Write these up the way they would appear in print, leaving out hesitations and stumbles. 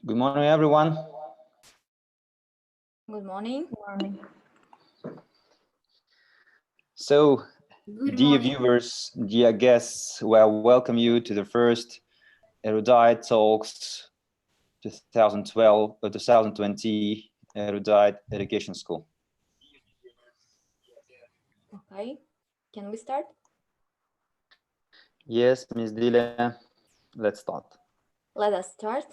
Good morning, everyone. Good morning. So, Good dear morning. viewers, dear guests, well, welcome you to the first Erudite Talks 2012 or 2020 Erudite Education School. Okay, can we start? Yes, Ms. Dile, let's start. Let us start.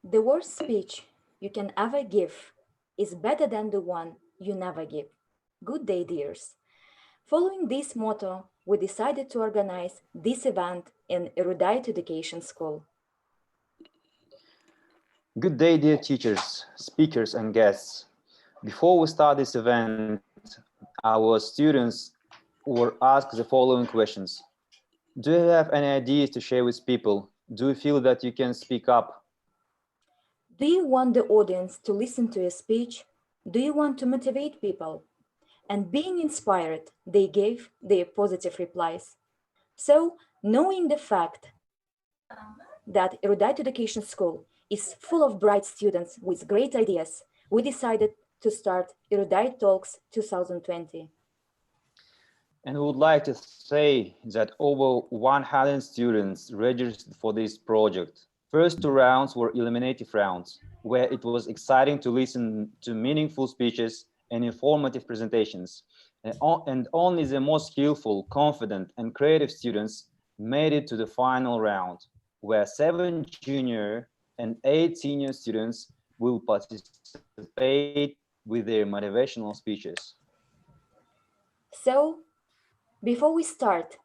The worst speech you can ever give is better than the one you never give. Good day, dears. Following this motto, we decided to organize this event in Erudite Education School. Good day, dear teachers, speakers, and guests. Before we start this event, our students were asked the following questions. Do you have any ideas to share with people? Do you feel that you can speak up? Do you want the audience to listen to your speech? Do you want to motivate people? And being inspired, they gave their positive replies. So, knowing the fact that Erudite Education School is full of bright students with great ideas, we decided to start Erudite Talks 2020. And we would like to say that over 100 students registered for this project. First two rounds were eliminative rounds, where it was exciting to listen to meaningful speeches and informative presentations. And only the most skillful, confident, and creative students made it to the final round, where 7 junior and 8 senior students will participate with their motivational speeches. So, before we start,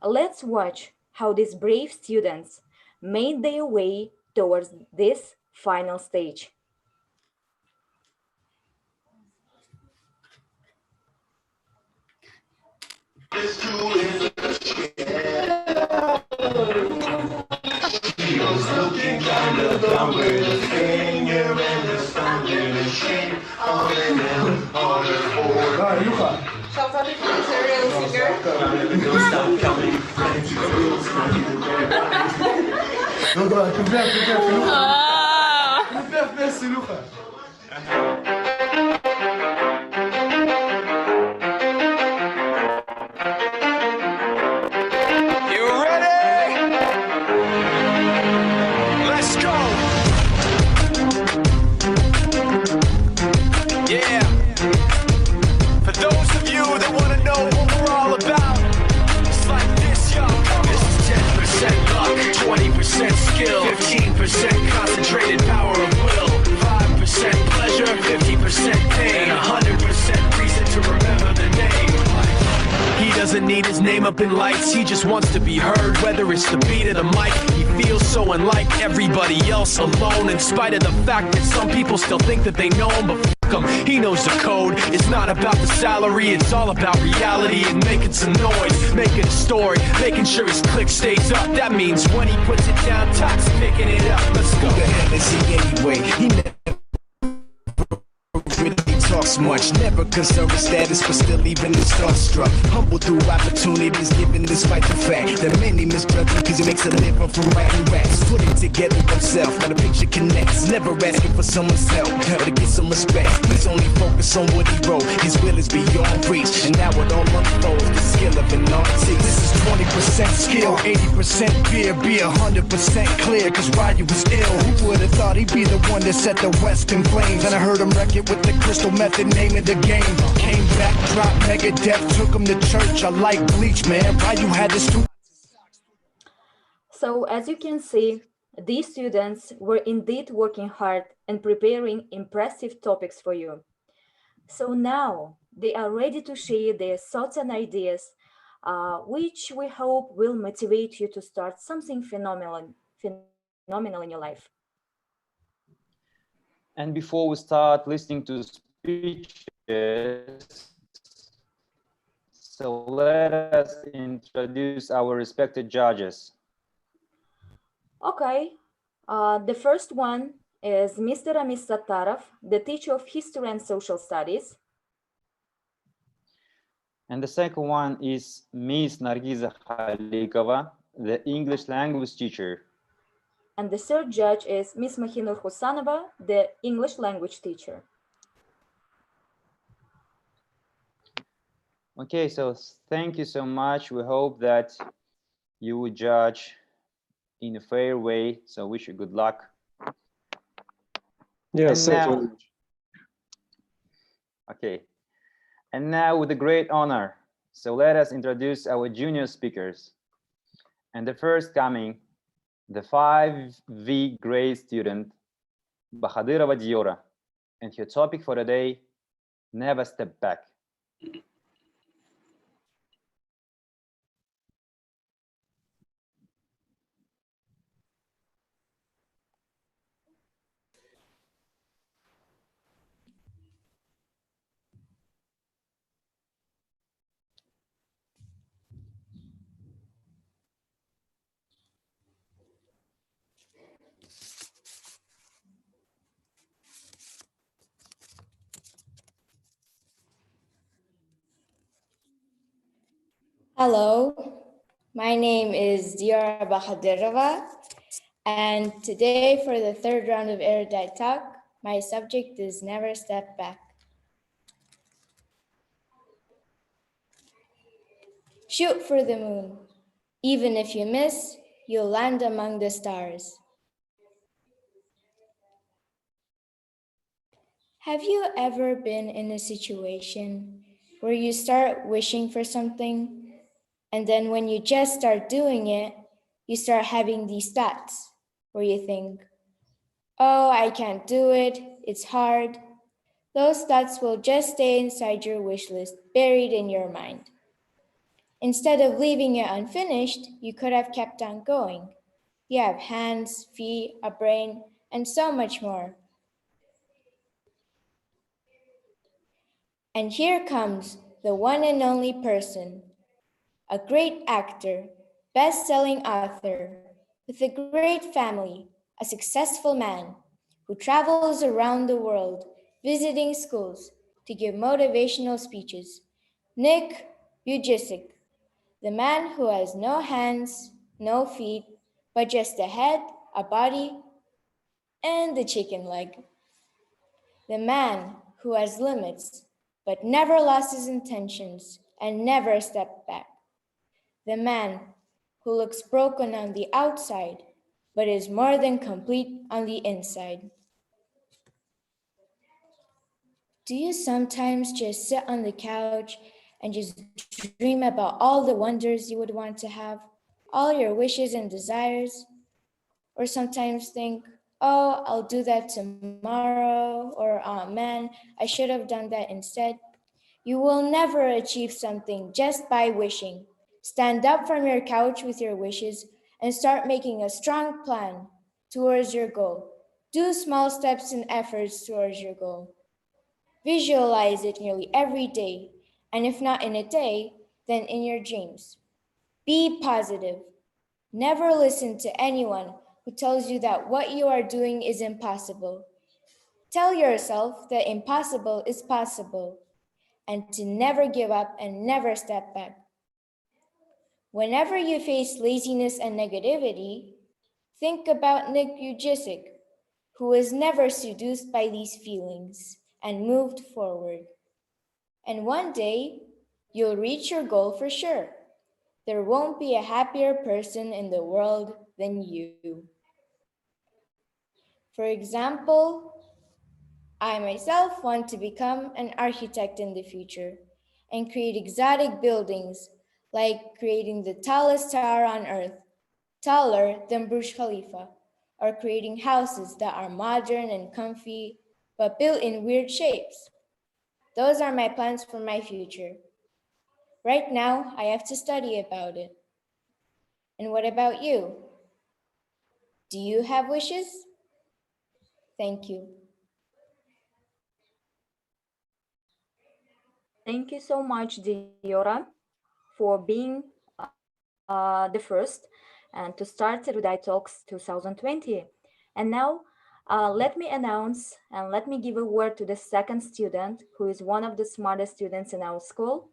let's watch how these brave students made their way towards this final stage. He was looking kind of dumb with a finger and a thumb in a shame. All in him, all in four. Shout out if he's a real singer. Don't stop coming. You ready? Let's go. Yeah. For those of you that want to know what we're all about, it's like this, yo. This is 10% luck, 20% skill, 15% concentrated power of will, 5% pleasure, 50% pain, and 100% reason to remember the name. He doesn't need his name up in lights, he just wants to be heard, whether it's the beat of the mic. He feels so unlike everybody else, alone, in spite of the fact that some people still think that they know him, but f*** him, he knows the code. It's not about the salary, it's all about reality and making some noise, making a story, making sure his click stays up. That means when he puts it down, Tops picking it up. Let's go. Who the hell is he anyway? He never really talks much, never concerned with status, but still even the starstruck. Humble through opportunities given despite the fact that many misjudge him because he makes a living from writing raps. Put it together himself, now the picture connects. Never asking for someone's help or to get some respect. He's only focused on what he wrote. His will is beyond reach, and now it all unfolds. The skill of an artist. This is 20% skill, 80% fear, be 100% clear. Cause Ryu was ill. Who would have thought he'd be the one that set the West in flames? And I heard him wreck it with the crystal method, name of the game. Came back, dropped Megadeth, took him to church. I like Bleach, man. Ryu had this too. So, as you can see, these students were indeed working hard and preparing impressive topics for you. So now they are ready to share their thoughts and ideas, which we hope will motivate you to start something phenomenal in your life. And before we start listening to speeches, so let us introduce our respected judges. Okay, the first one is Mr. Amis Sattarov, the teacher of History and Social Studies. And the second one is Miss Nargiza Khalikova, the English language teacher. And the third judge is Miss Mahinur Husanova, the English language teacher. Okay, so thank you so much. We hope that you will judge in a fair way. So wish you good luck. Yes, And thank you now, very much. okay. And now with a great honor. So let us introduce our junior speakers. And the first coming, the 5V grade student, Bahadırova Diora. And her topic for today, never step back. Hello, my name is Diara Bahadirova, and today for the third round of Erudite Talk, my subject is Never Step Back. Shoot for the moon. Even if you miss, you'll land among the stars. Have you ever been in a situation where you start wishing for something, and then when you just start doing it, you start having these thoughts where you think, oh, I can't do it, it's hard. Those thoughts will just stay inside your wish list, buried in your mind. Instead of leaving it unfinished, you could have kept on going. You have hands, feet, a brain, and so much more. And here comes the one and only person, a great actor, best-selling author, with a great family, a successful man, who travels around the world, visiting schools to give motivational speeches. Nick Vujicic, the man who has no hands, no feet, but just a head, a body, and a chicken leg. The man who has limits, but never lost his intentions and never stepped back. The man who looks broken on the outside, but is more than complete on the inside. Do you sometimes just sit on the couch and just dream about all the wonders you would want to have, all your wishes and desires? Or sometimes think, oh, I'll do that tomorrow, or oh man, I should have done that instead? You will never achieve something just by wishing. Stand up from your couch with your wishes and start making a strong plan towards your goal. Do small steps and efforts towards your goal. Visualize it nearly every day, and if not in a day, then in your dreams. Be positive. Never listen to anyone who tells you that what you are doing is impossible. Tell yourself that impossible is possible, and to never give up and never step back. Whenever you face laziness and negativity, think about Nick Vujicic, who was never seduced by these feelings and moved forward. And one day, you'll reach your goal for sure. There won't be a happier person in the world than you. For example, I myself want to become an architect in the future and create exotic buildings, like creating the tallest tower on earth, taller than Burj Khalifa, or creating houses that are modern and comfy, but built in weird shapes. Those are my plans for my future. Right now, I have to study about it. And what about you? Do you have wishes? Thank you. Thank you so much, Diora, for being the first and to start Erudite Talks 2020. And now, let me announce and let me give a word to the second student, who is one of the smartest students in our school,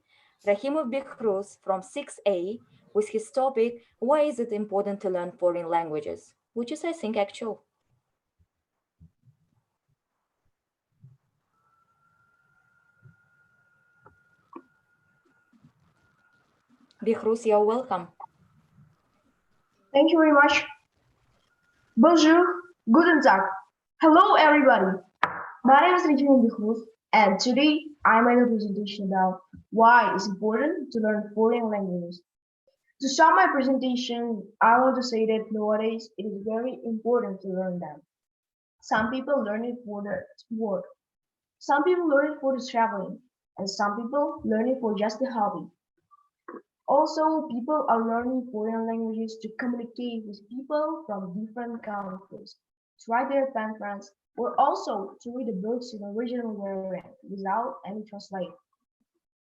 Rahimov Bihruz from 6A, with his topic, Why is it important to learn foreign languages? which is, I think, actual. Bihrus, you're welcome. Thank you very much. Bonjour, guten Tag. Hello, everybody. My name is Regina Bihrus, and today I made a presentation about why it's important to learn foreign languages. To start my presentation, I want to say that nowadays it is very important to learn them. Some people learn it for the work, some people learn it for the traveling, and some people learn it for just a hobby. Also, people are learning foreign languages to communicate with people from different countries, to write their pen friends, or also to read the books in original variant without any translation.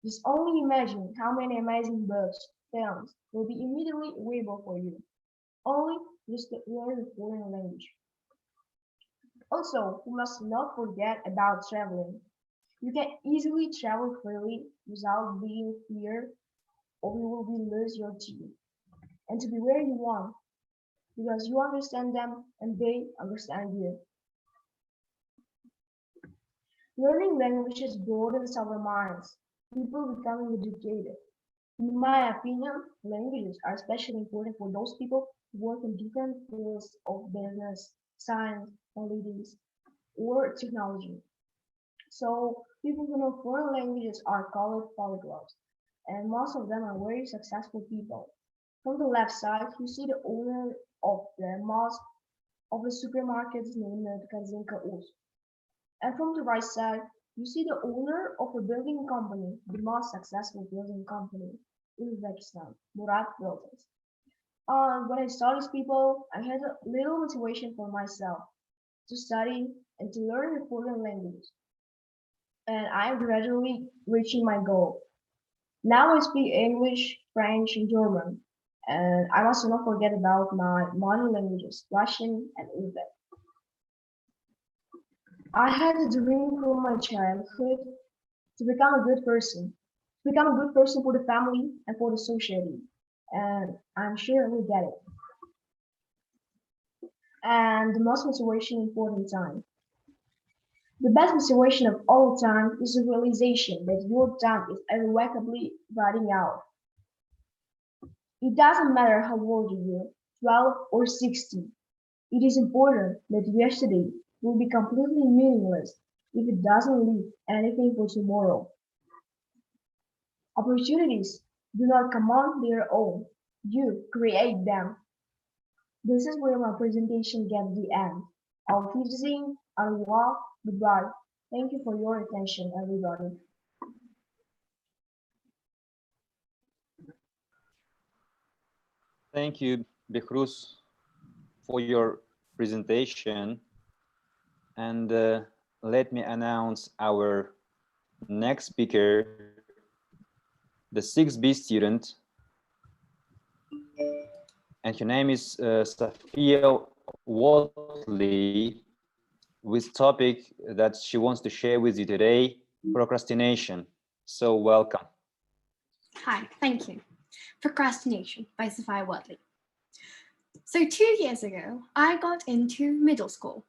Just only imagine how many amazing books, films will be immediately available for you, only just to learn a foreign language. Also, we must not forget about traveling. You can easily travel freely without being fear or you will be lose your team and to be where you want because you understand them and they understand you. Learning languages broadens our minds. People becoming educated. In my opinion, languages are especially important for those people who work in different fields of business, science, politics, or technology. So people who know foreign languages are called polyglots, and most of them are very successful people. From the left side, you see the owner of the most of the supermarkets named Kazinka Uz. And from the right side, you see the owner of a building company, the most successful building company in Uzbekistan, Murat Buildings. When I saw these people, I had a little motivation for myself to study and to learn a foreign language. And I am gradually reaching my goal. Now I speak English, French, and German. And I must not forget about my mother languages, Russian and Uzbek. I had a dream from my childhood to become a good person, to become a good person for the family and for the society. And I'm sure I will get it. And the most motivation important time. The best motivation of all time is the realization that your time is irrevocably running out. It doesn't matter how old you are, 12 or 60. It is important that yesterday will be completely meaningless if it doesn't leave anything for tomorrow. Opportunities do not come on their own. You create them. This is where my presentation gets the end. Auf Wiedersehen, au revoir, goodbye. Thank you for your attention, everybody. Thank you, Behrus, for your presentation. And let me announce our next speaker, the 6B student. And her name is Sophia Watley, with topic that she wants to share with you today, procrastination. So welcome. Hi, thank you. Procrastination by Sophia Wadley. So 2 years ago, I got into middle school,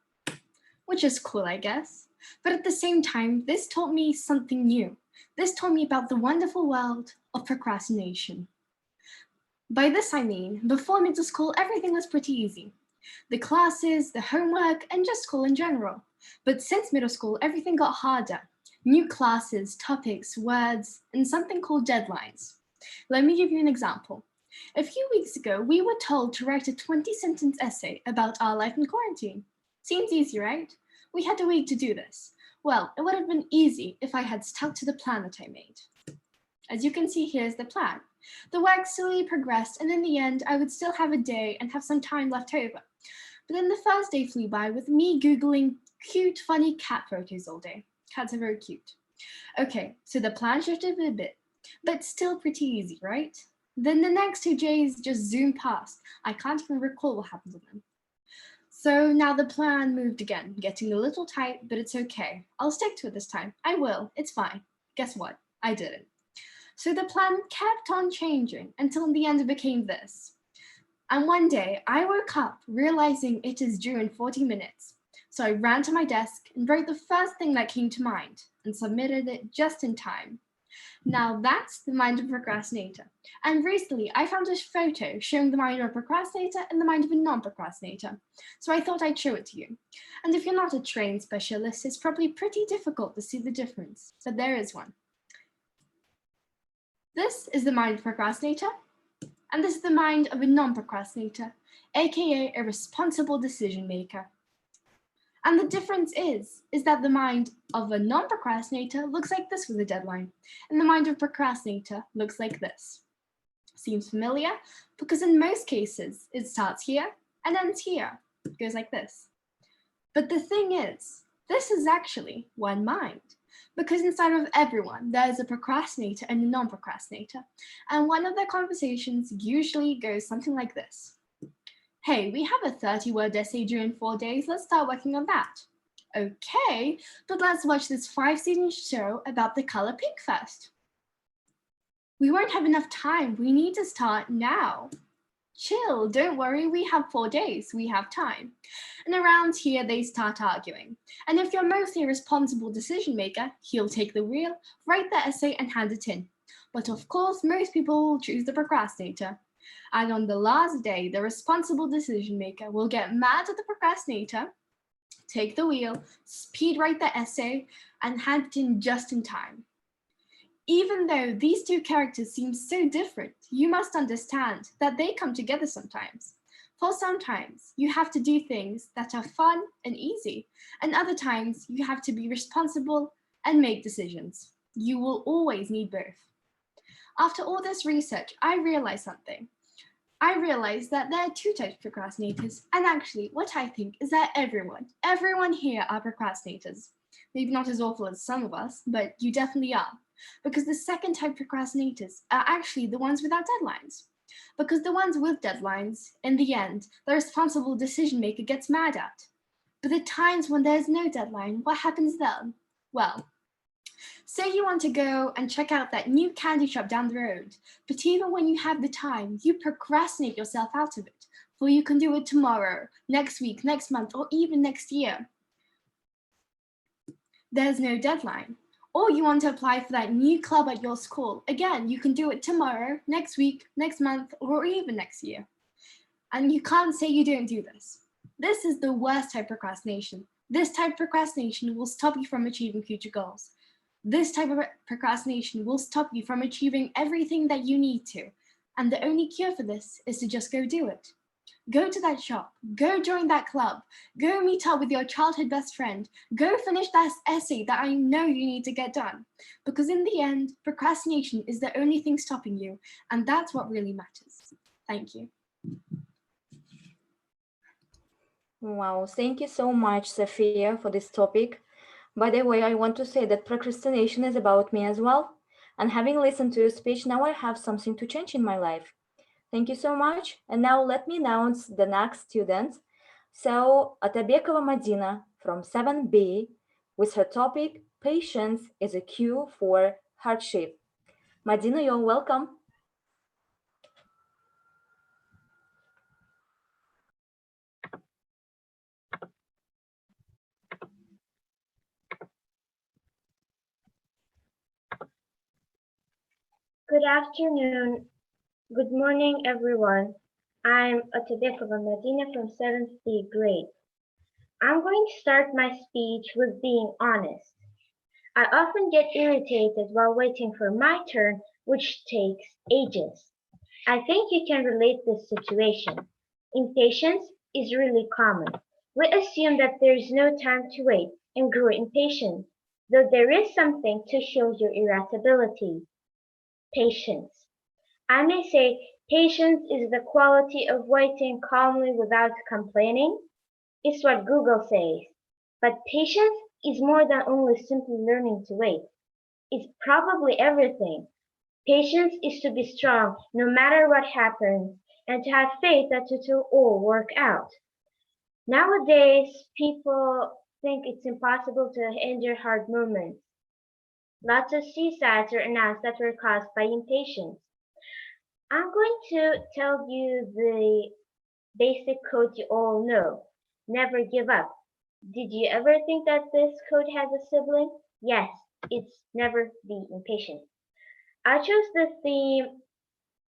which is cool, I guess. But at the same time, this taught me something new. This taught me about the wonderful world of procrastination. By this I mean, before middle school, everything was pretty easy. The classes, the homework, and just school in general. But since middle school, everything got harder. New classes, topics, words, and something called deadlines. Let me give you an example. A few weeks ago, we were told to write a 20-sentence essay about our life in quarantine. Seems easy, right? We had a week to do this. Well, it would have been easy if I had stuck to the plan that I made. As you can see, here's the plan. The work slowly progressed, and in the end, I would still have a day and have some time left over. But then the first day flew by with me Googling cute, funny cat photos all day. Cats are very cute. Okay, so the plan shifted a bit, but still pretty easy, right? Then the next 2 days just zoomed past. I can't even recall what happened to them. So now the plan moved again, getting a little tight, but it's okay. I'll stick to it this time. I will, it's fine. Guess what? I didn't. So the plan kept on changing until in the end it became this. And one day I woke up realizing it is due in 40 minutes. So I ran to my desk and wrote the first thing that came to mind and submitted it just in time. Now that's the mind of a procrastinator. And recently I found a photo showing the mind of a procrastinator and the mind of a non-procrastinator. So I thought I'd show it to you. And if you're not a trained specialist, it's probably pretty difficult to see the difference, but there is one. This is the mind of a procrastinator, and this is the mind of a non-procrastinator, aka a responsible decision maker. And the difference is that the mind of a non-procrastinator looks like this with a deadline, and the mind of a procrastinator looks like this. Seems familiar? Because in most cases, it starts here and ends here. It goes like this. But the thing is, this is actually one mind, because inside of everyone, there is a procrastinator and a non-procrastinator, and one of their conversations usually goes something like this. Hey, we have a 30-word essay due in 4 days. Let's start working on that. Okay, but let's watch this 5-season show about the color pink first. We won't have enough time. We need to start now. Chill, don't worry, we have 4 days. We have time. And around here, they start arguing. And if you're mostly a responsible decision maker, he'll take the wheel, write the essay, and hand it in. But of course, most people will choose the procrastinator. And on the last day, the responsible decision maker will get mad at the procrastinator, take the wheel, speed write the essay, and hand it in just in time. Even though these two characters seem so different, you must understand that they come together sometimes. For sometimes you have to do things that are fun and easy, and other times you have to be responsible and make decisions. You will always need both. After all this research, I realized something. I realized that there are two types of procrastinators, and actually what I think is that everyone here are procrastinators. Maybe not as awful as some of us, but you definitely are. Because the second type of procrastinators are actually the ones without deadlines. Because the ones with deadlines, in the end, the responsible decision maker gets mad at. But the times when there's no deadline, what happens then? Well, say you want to go and check out that new candy shop down the road, but even when you have the time, you procrastinate yourself out of it, for you can do it tomorrow, next week, next month, or even next year. There's no deadline. Or you want to apply for that new club at your school. Again, you can do it tomorrow, next week, next month, or even next year. And you can't say you don't do this. This is the worst type of procrastination. This type of procrastination will stop you from achieving future goals. This type of procrastination will stop you from achieving everything that you need to. And the only cure for this is to just go do it. Go to that shop, go join that club, go meet up with your childhood best friend, go finish that essay that I know you need to get done. Because in the end, procrastination is the only thing stopping you, and that's what really matters. Thank you. Wow, thank you so much, Sophia, for this topic. By the way, I want to say that procrastination is about me as well. And having listened to your speech, now I have something to change in my life. Thank you so much. And now let me announce the next student. So Atabekova Madina from 7B with her topic, Patience is a Cue for Hardship. Madina, you're welcome. Good afternoon. Good morning, everyone. I'm Atadekova Medina from 7th C grade. I'm going to start my speech with being honest. I often get irritated while waiting for my turn, which takes ages. I think you can relate this situation. Impatience is really common. We assume that there is no time to wait and grow impatient, though there is something to show your irritability. Patience. I may say patience is the quality of waiting calmly without complaining. It's what Google says. But patience is more than only simply learning to wait. It's probably everything. Patience is to be strong no matter what happens and to have faith that it will all work out. Nowadays, people think it's impossible to endure hard moments. Lots of suicides are announced that were caused by impatience. I'm going to tell you the Basic code you all know. Never give up. Did you ever think that this code has a sibling? Yes, it's never be impatient. I chose the theme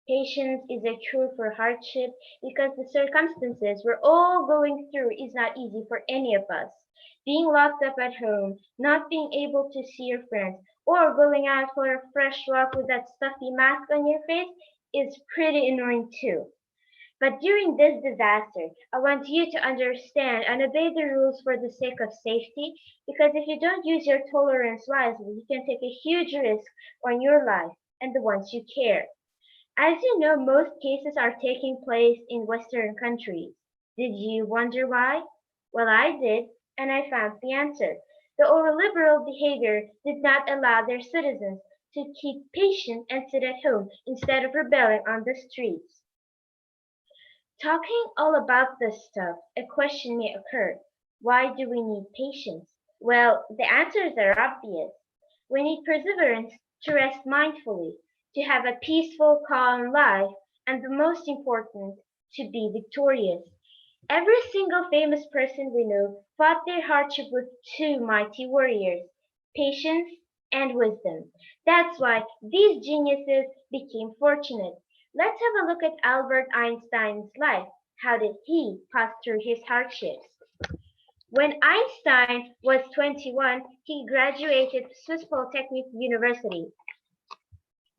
patience is a cure for hardship because the circumstances we're all going through is not easy for any of us. Being locked up at home, not being able to see your friends, or going out for a fresh walk with that stuffy mask on your face is pretty annoying too. But during this disaster, I want you to understand and obey the rules for the sake of safety, because if you don't use your tolerance wisely, you can take a huge risk on your life and the ones you care. As you know, most cases are taking place in Western countries. Did you wonder why? Well, I did, and I found the answer. The overliberal behavior did not allow their citizens to keep patient and sit at home instead of rebelling on the streets. Talking all about this stuff, a question may occur. Why do we need patience? Well, the answers are obvious. We need perseverance to rest mindfully, to have a peaceful, calm life, and the most important, to be victorious. Every single famous person we know fought their hardship with two mighty warriors, patience and wisdom. That's why these geniuses became fortunate. Let's have a look at Albert Einstein's life. How did he pass through his hardships? When Einstein was 21, he graduated Swiss Polytechnic University.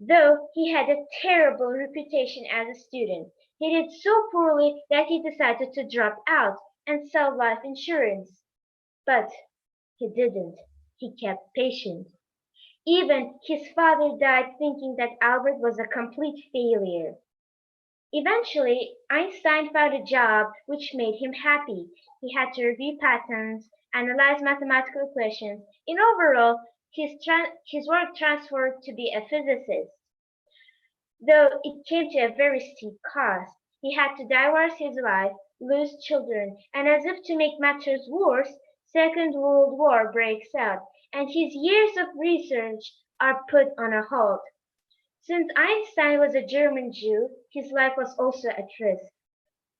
Though he had a terrible reputation as a student, he did so poorly that he decided to drop out and sell life insurance. But he didn't. He kept patient. Even his father died thinking that Albert was a complete failure. Eventually, Einstein found a job which made him happy. He had to review patterns, analyze mathematical equations. In overall, his work transferred to be a physicist. Though it came to a very steep cost. He had to divorce his wife, lose children, and as if to make matters worse, Second World War breaks out, and his years of research are put on a halt. Since Einstein was a German Jew, his life was also at risk.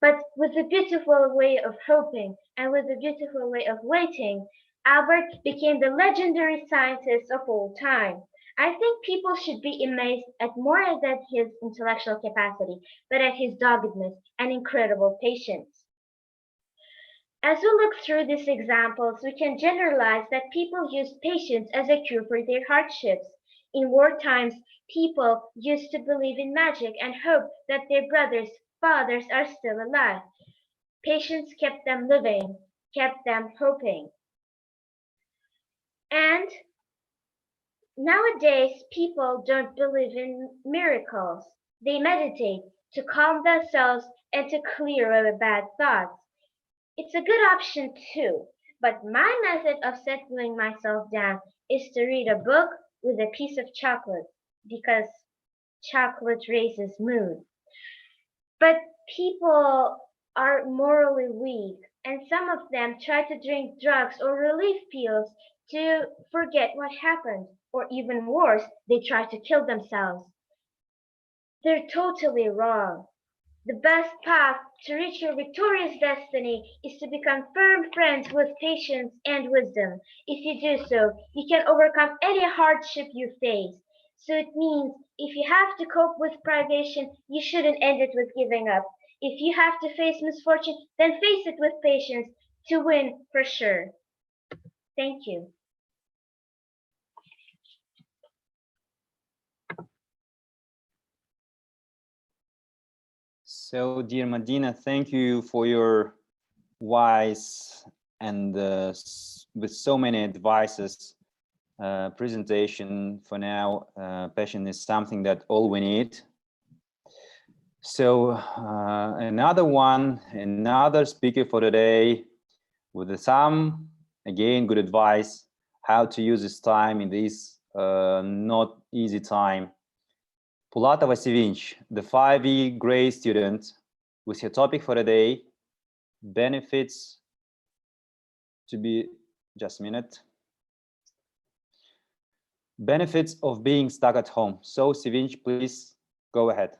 But with a beautiful way of hoping and with a beautiful way of waiting, Albert became the legendary scientist of all time. I think people should be amazed at more than his intellectual capacity, but at his doggedness and incredible patience. As we look through these examples, we can generalize that people used patience as a cure for their hardships. In war times, people used to believe in magic and hope that their brothers, fathers are still alive. Patience kept them living, kept them hoping. And nowadays, people don't believe in miracles. They meditate to calm themselves and to clear away bad thoughts. It's a good option too, but my method of settling myself down is to read a book with a piece of chocolate because chocolate raises mood. But people are morally weak, and some of them try to drink drugs or relief pills to forget what happened, or even worse, they try to kill themselves. They're totally wrong. The best path to reach your victorious destiny is to become firm friends with patience and wisdom. If you do so, you can overcome any hardship you face. So it means if you have to cope with privation, you shouldn't end it with giving up. If you have to face misfortune, then face it with patience to win for sure. Thank you. So, dear Medina, thank you for your wise and with so many advices presentation. For now, passion is something that all we need. So another speaker for today with some, again, good advice, how to use this time in this not easy time. Pulata Vasevinch, the 5E grade student, with her topic for today, benefits to be, just a minute, benefits of being stuck at home. So Sivinch, please go ahead.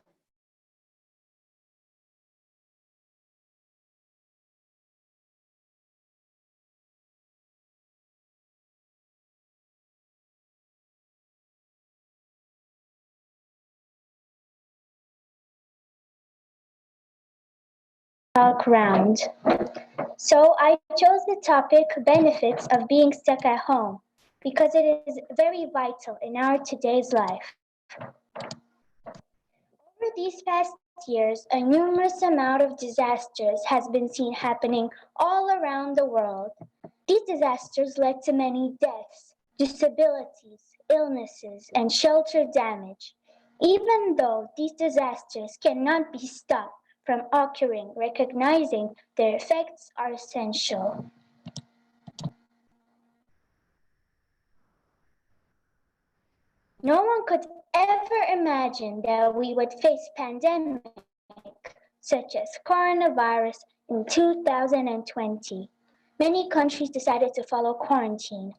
talk round. So I chose the topic benefits of being stuck at home because it is very vital in our today's life. Over these past years, a numerous amount of disasters has been seen happening all around the world. These disasters led to many deaths, disabilities, illnesses, and shelter damage. Even though these disasters cannot be stopped from occurring, recognizing their effects are essential. No one could ever imagine that we would face pandemic such as coronavirus in 2020. Many countries decided to follow quarantine.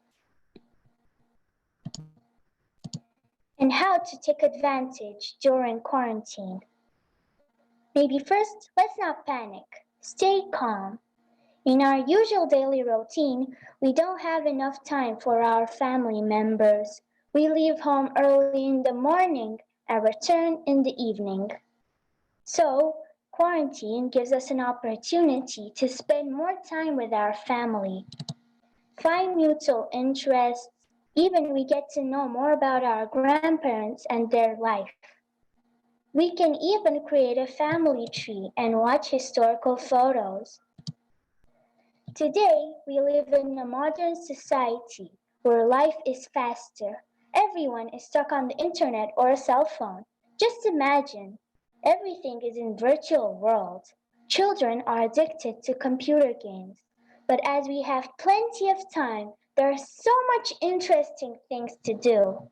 And how to take advantage during quarantine. Maybe first, let's not panic. Stay calm. In our usual daily routine, we don't have enough time for our family members. We leave home early in the morning and return in the evening. So, quarantine gives us an opportunity to spend more time with our family, find mutual interests, even we get to know more about our grandparents and their life. We can even create a family tree and watch historical photos. Today, we live in a modern society where life is faster. Everyone is stuck on the internet or a cell phone. Just imagine, everything is in virtual world. Children are addicted to computer games. But as we have plenty of time, there are so much interesting things to do.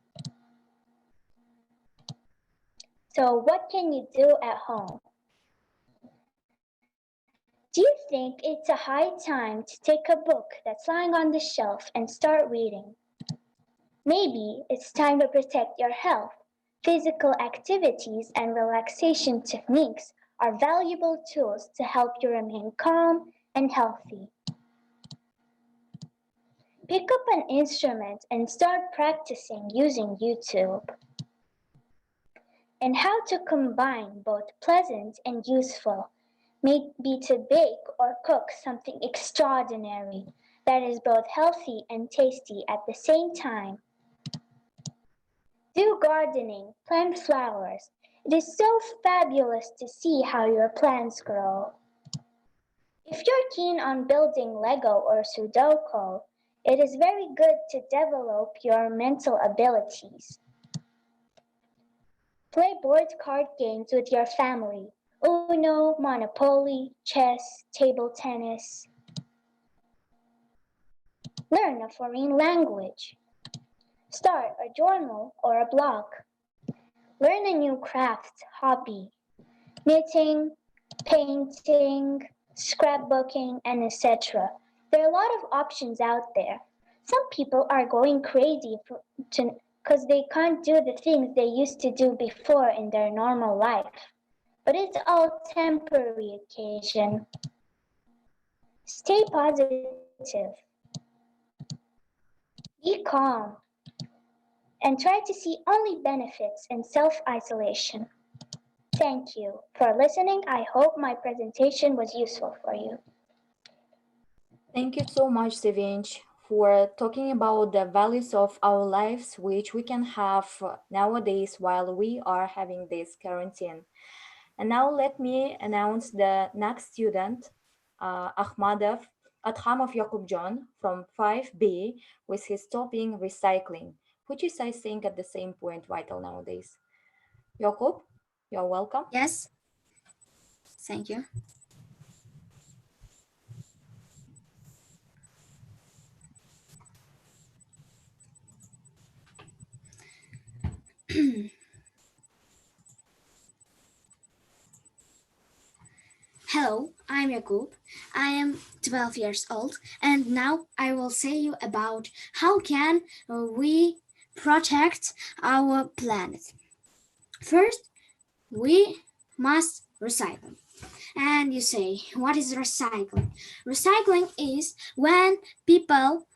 So what can you do at home? Do you think it's a high time to take a book that's lying on the shelf and start reading? Maybe it's time to protect your health. Physical activities and relaxation techniques are valuable tools to help you remain calm and healthy. Pick up an instrument and start practicing using YouTube. And how to combine both pleasant and useful. Maybe to bake or cook something extraordinary that is both healthy and tasty at the same time. Do gardening, plant flowers. It is so fabulous to see how your plants grow. If you're keen on building Lego or Sudoku, it is very good to develop your mental abilities. Play board card games with your family. Uno, Monopoly, chess, table tennis. Learn a foreign language. Start a journal or a blog. Learn a new craft, hobby. Knitting, painting, scrapbooking, and etc. There are a lot of options out there. Some people are going crazy because they can't do the things they used to do before in their normal life. But it's all temporary occasion. Stay positive. Be calm. And try to see only benefits in self-isolation. Thank you for listening. I hope my presentation was useful for you. Thank you so much, Sevinch, for talking about the values of our lives, which we can have nowadays while we are having this quarantine. And now let me announce the next student, Adhamov Yakub John from 5B with his topic recycling, which is, I think, at the same point vital nowadays. Yakub, you're welcome. Yes. Thank you. Hello, I'm Jakub. I am 12 years old, and now I will say you about how can we protect our planet. First, we must recycle. And you say, what is recycling? Recycling is when people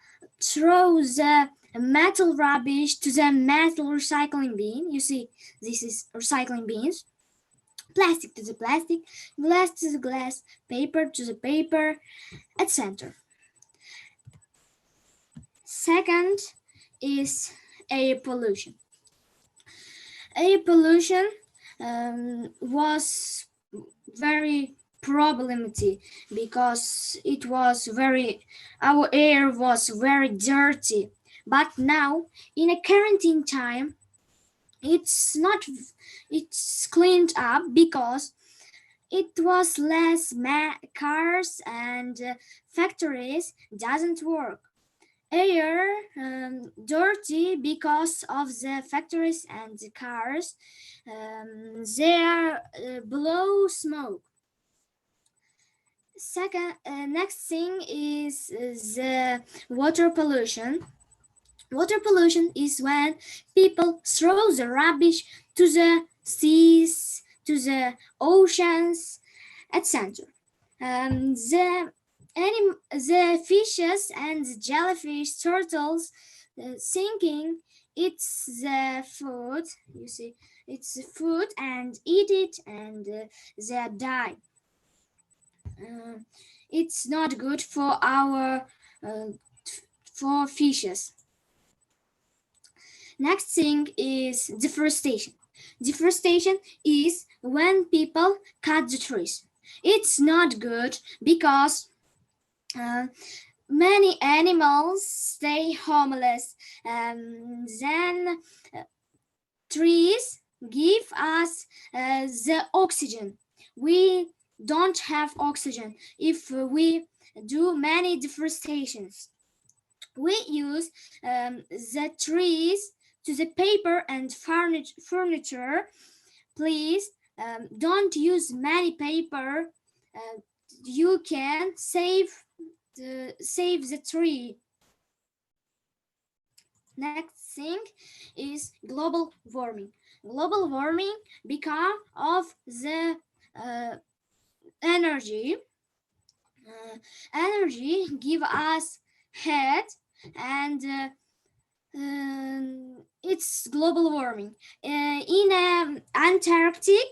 throw the metal rubbish to the metal recycling bin. You see, this is recycling bins. plastic to the plastic, glass to the glass, paper to the paper, etc. Second is air pollution. Air pollution was very problematic because our air was very dirty. But now, in a quarantine time, it's not it's cleaned up because it was less cars and factories doesn't work. Air dirty because of the factories and the cars. They are blow smoke. Next thing is the water pollution. Water pollution is when people throw the rubbish to the seas, to the oceans, etc. The fishes and the jellyfish, turtles, thinking it's the food. You see, it's the food and eat it, and they die. It's not good for our for fishes. Next thing is deforestation. Deforestation is when people cut the trees. It's not good because many animals stay homeless. Then trees give us the oxygen. We don't have oxygen if we do many deforestations. We use the trees to the paper and furniture. Please don't use many paper. You can save the tree. Next thing is global warming. Global warming because of the energy. Energy give us heat and it's global warming. In Antarctic,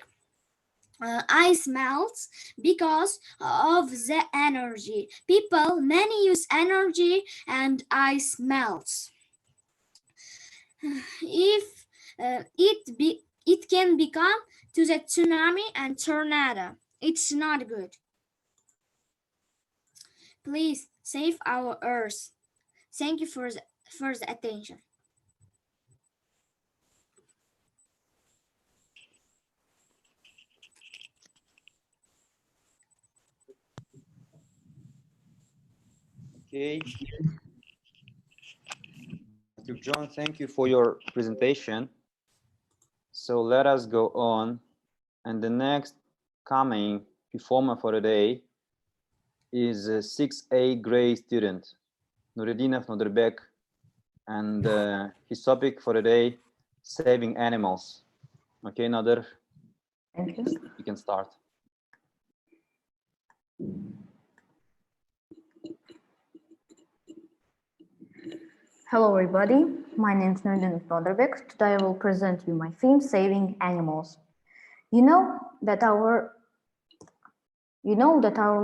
ice melts because of the energy. Many use energy and ice melts. If it can become to the tsunami and tornado. It's not good. Please save our earth. Thank you for the attention. Okay. Mr. John, thank you for your presentation. So let us go on. And the next coming performer for the day is a 6A grade student, Nureddin Noderbek, and his topic for the day, saving animals. Okay, Nader, Thank you. you can start. Hello everybody, my name is Nureddin Noderbek. Today I will present you my theme, saving animals. You know that our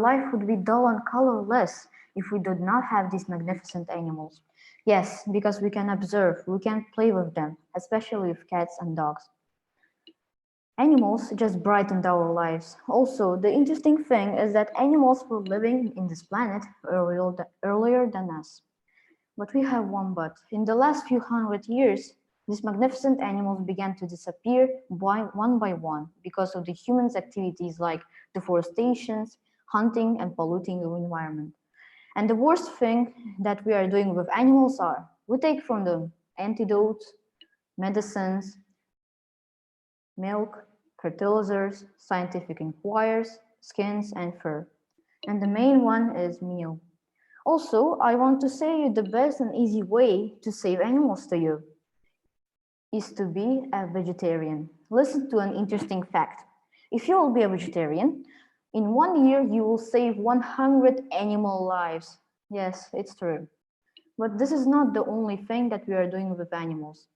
life would be dull and colorless if we did not have these magnificent animals. Yes, because we can observe, we can play with them, especially with cats and dogs. Animals just brightened our lives. Also, the interesting thing is that animals were living in this planet earlier than us. But we have one but. In the last few hundred years, these magnificent animals began to disappear one by one because of the humans' activities like deforestation, hunting, and polluting the environment. And the worst thing that we are doing with animals are, we take from them antidotes, medicines, milk, fertilizers, scientific inquiries, skins, and fur. And the main one is meal. Also, I want to say the best and easy way to save animals to you is to be a vegetarian. Listen to an interesting fact. If you will be a vegetarian, in 1 year you will save 100 animal lives. Yes, it's true. But this is not the only thing that we are doing with animals.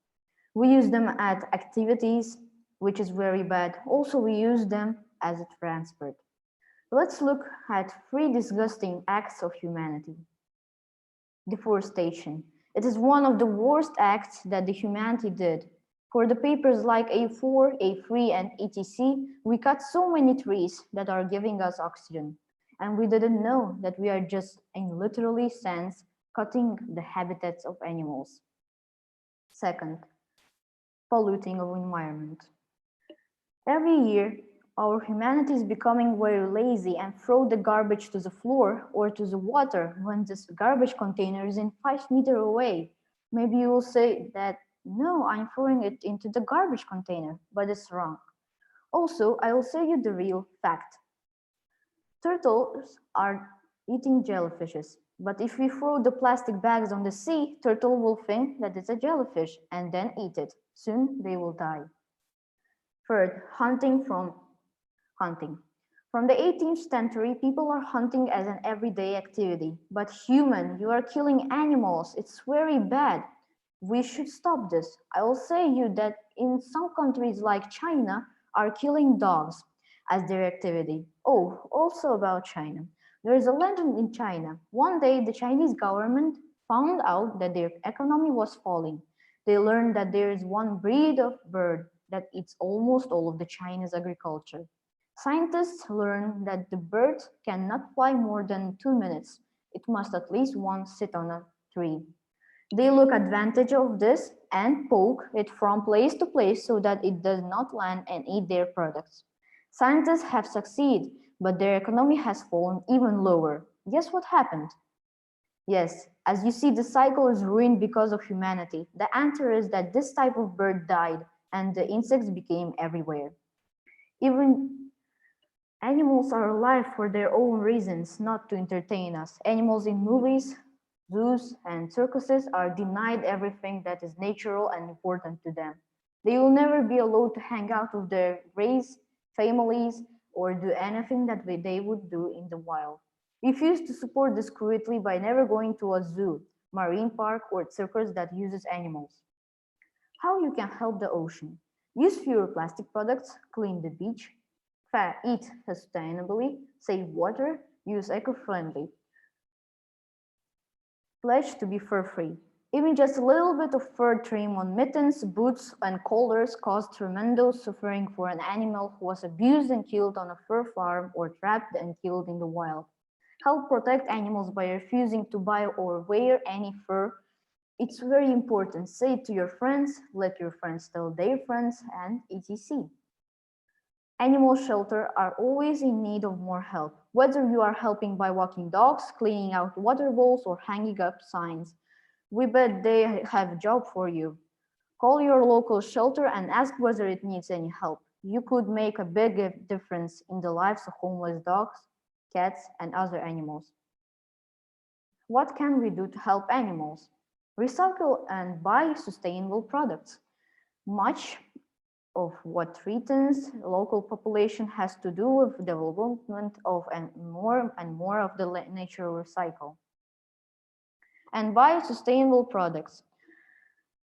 We use them at activities which is very bad. Also, we use them as a transport. Let's look at 3 disgusting acts of humanity. Deforestation. It is one of the worst acts that the humanity did. For the papers like A4, A3, and etc., we cut so many trees that are giving us oxygen. And we didn't know that we are just, in literally sense, cutting the habitats of animals. Second, polluting of environment. Every year, our humanity is becoming very lazy and throw the garbage to the floor or to the water when this garbage container is in 5 meters away. Maybe you will say that, no, I'm throwing it into the garbage container, but it's wrong. Also, I will say you the real fact. Turtles are eating jellyfishes, but if we throw the plastic bags on the sea, turtle will think that it's a jellyfish and then eat it. Soon they will die. Third, hunting. From the 18th century, people are hunting as an everyday activity. But human, you are killing animals. It's very bad. We should stop this. I will say you that in some countries like China are killing dogs as their activity. Oh, also about China. There is a legend in China. One day the Chinese government found out that their economy was falling. They learned that there is one breed of bird that eats almost all of the Chinese agriculture. Scientists learned that the bird cannot fly more than 2 minutes. It must at least once sit on a tree. They look advantage of this and poke it from place to place so that it does not land and eat their products. Scientists have succeeded, but their economy has fallen even lower. Guess what happened? Yes, as you see, the cycle is ruined because of humanity. The answer is that this type of bird died and the insects became everywhere. Even animals are alive for their own reasons, not to entertain us. Animals in movies, zoos, and circuses are denied everything that is natural and important to them. They will never be allowed to hang out with their race, families, or do anything that they would do in the wild. Refuse to support this cruelty by never going to a zoo, marine park, or circus that uses animals. How you can help the ocean? Use fewer plastic products, clean the beach, eat sustainably, save water, use eco-friendly. Pledge to be fur-free. Even just a little bit of fur trim on mittens, boots, and collars caused tremendous suffering for an animal who was abused and killed on a fur farm or trapped and killed in the wild. Help protect animals by refusing to buy or wear any fur. It's very important. Say it to your friends, let your friends tell their friends, and etc. Animal shelter are always in need of more help, whether you are helping by walking dogs, cleaning out water bowls, or hanging up signs. We bet they have a job for you. Call your local shelter and ask whether it needs any help. You could make a big difference in the lives of homeless dogs, cats, and other animals. What can we do to help animals? Recycle and buy sustainable products. Much of what threatens local population has to do with development of more and more of the natural recycle. And buy sustainable products.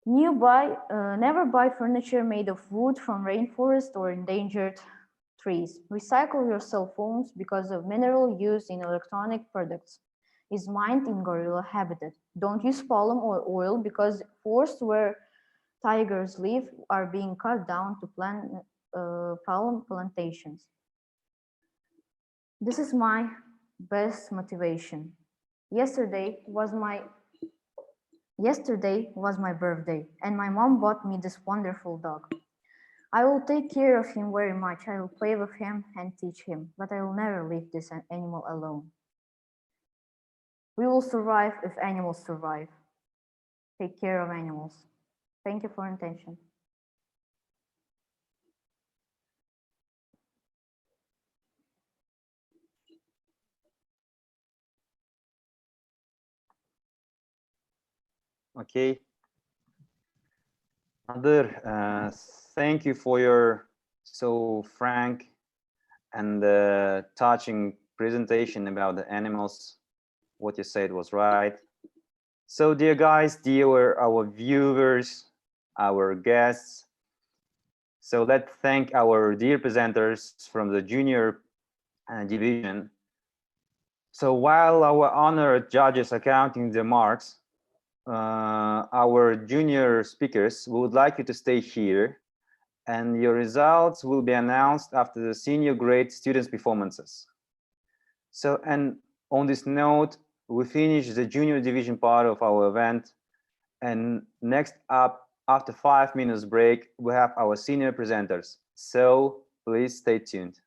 Never buy furniture made of wood from rainforest or endangered trees. Recycle your cell phones because of mineral used in electronic products is mined in gorilla habitat. Don't use palm or oil because forests where tigers live are being cut down to plant palm plantations. This is my best motivation. Yesterday was my birthday and my mom bought me this wonderful dog. I will take care of him very much. I will play with him and teach him, but I will never leave this animal alone. We will survive if animals survive. Take care of animals. Thank you for your attention. Okay. Nadir, thank you for your so frank and touching presentation about the animals. What you said was right. So dear guys, dear our viewers, our guests, So let's thank our dear presenters from the junior division. So while our honored judges are counting the marks, our junior speakers, we would like you to stay here, and your results will be announced after the senior grade students' performances. So, and on this note, we finish the junior division part of our event, and next up, after 5 minutes break, we have our senior presenters. So please stay tuned.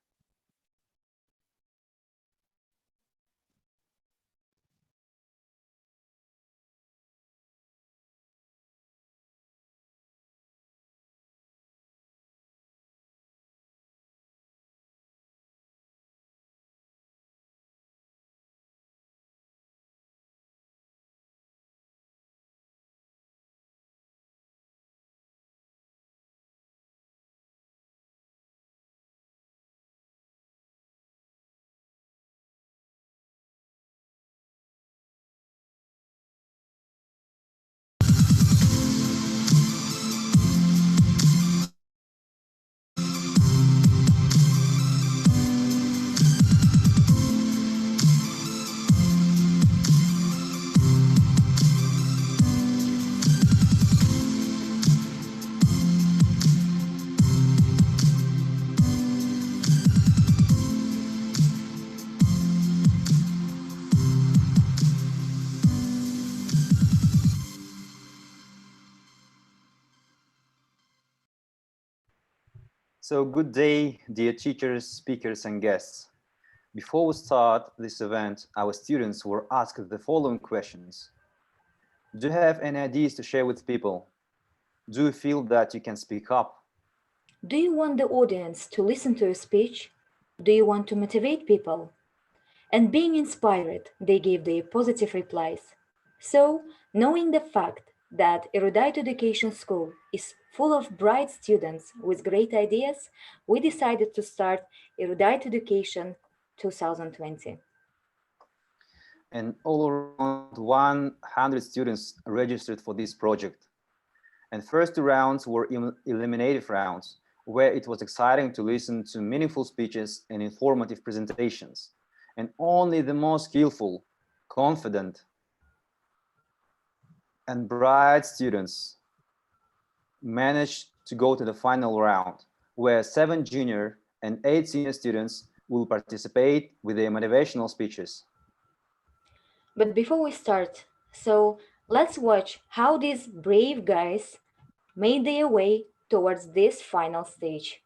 So good day, dear teachers, speakers, and guests. Before we start this event, our students were asked the following questions. Do you have any ideas to share with people? Do you feel that you can speak up? Do you want the audience to listen to your speech? Do you want to motivate people? And being inspired, they gave their positive replies. So, knowing the fact that Erudite Education School is full of bright students with great ideas, we decided to start Erudite Education 2020. And all around 100 students registered for this project. And first two rounds were eliminative rounds, where it was exciting to listen to meaningful speeches and informative presentations. And only the most skillful, confident, and bright students managed to go to the final round, where 7 junior and 8 senior students will participate with their motivational speeches. But before we start, so let's watch how these brave guys made their way towards this final stage.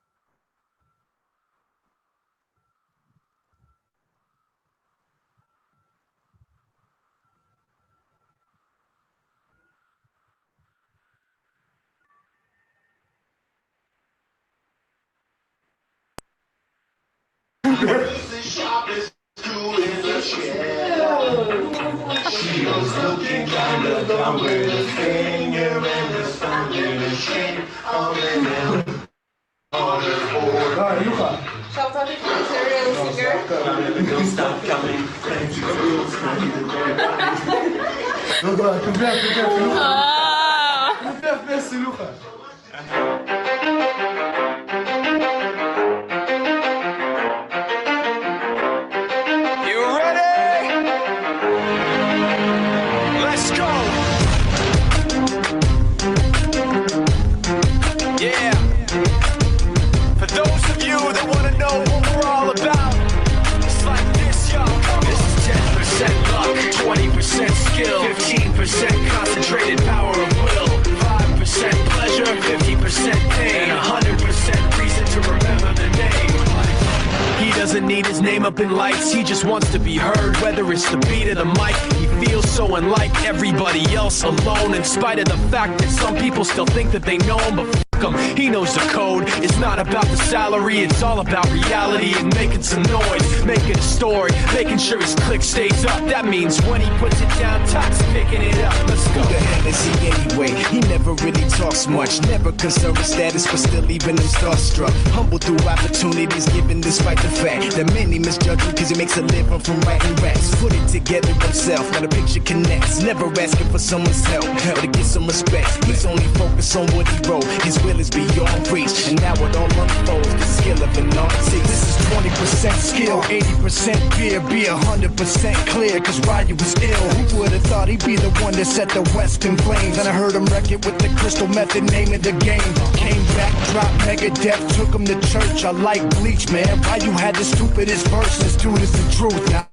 She was looking kind of dumb with a finger and a stumbling and shame on an L on her board. Shoutout to the serial singer. Don't stop coming. Thank you. You ready? Let's go. Yeah. For those of you that want to know what we're all about, it's like this, yo. This is 10% luck, 20% skill, 15% concentrated power of will, 5% pleasure, 50% pain, and 100% reason to remember the name. He doesn't need his name up in lights, he just wants to be heard, whether it's the beat of the mic. He feels so unlike everybody else, alone, in spite of the fact that some people still think that they know him, but fuck him, he knows the code. It's not about the salary, it's all about reality and making some noise, making a story, making sure his click stays up. That means when he puts it down, Tox picking it up. Let's go. Who the hell is he anyway? He never really talks much, never concerned with status, but still even him starstruck. Humble through opportunities given despite the fact that many misjudge him because he makes a living from writing raps. Put it together himself, now the picture connects. Never asking for someone's help, hell to get some respect. He's only focused on what he wrote. His will skill is beyond reach. And now it all unfolds, the skill of an artist. This is 20% skill, 80% fear, be 100% clear, cause Ryu was ill. Who would've thought he'd be the one that set the West in flames? And I heard him wreck it with the crystal method, name of the game. Came back, dropped Megadeth, took him to church. I like Bleach, man. Ryu had the stupidest verses, dude, it's the truth. Now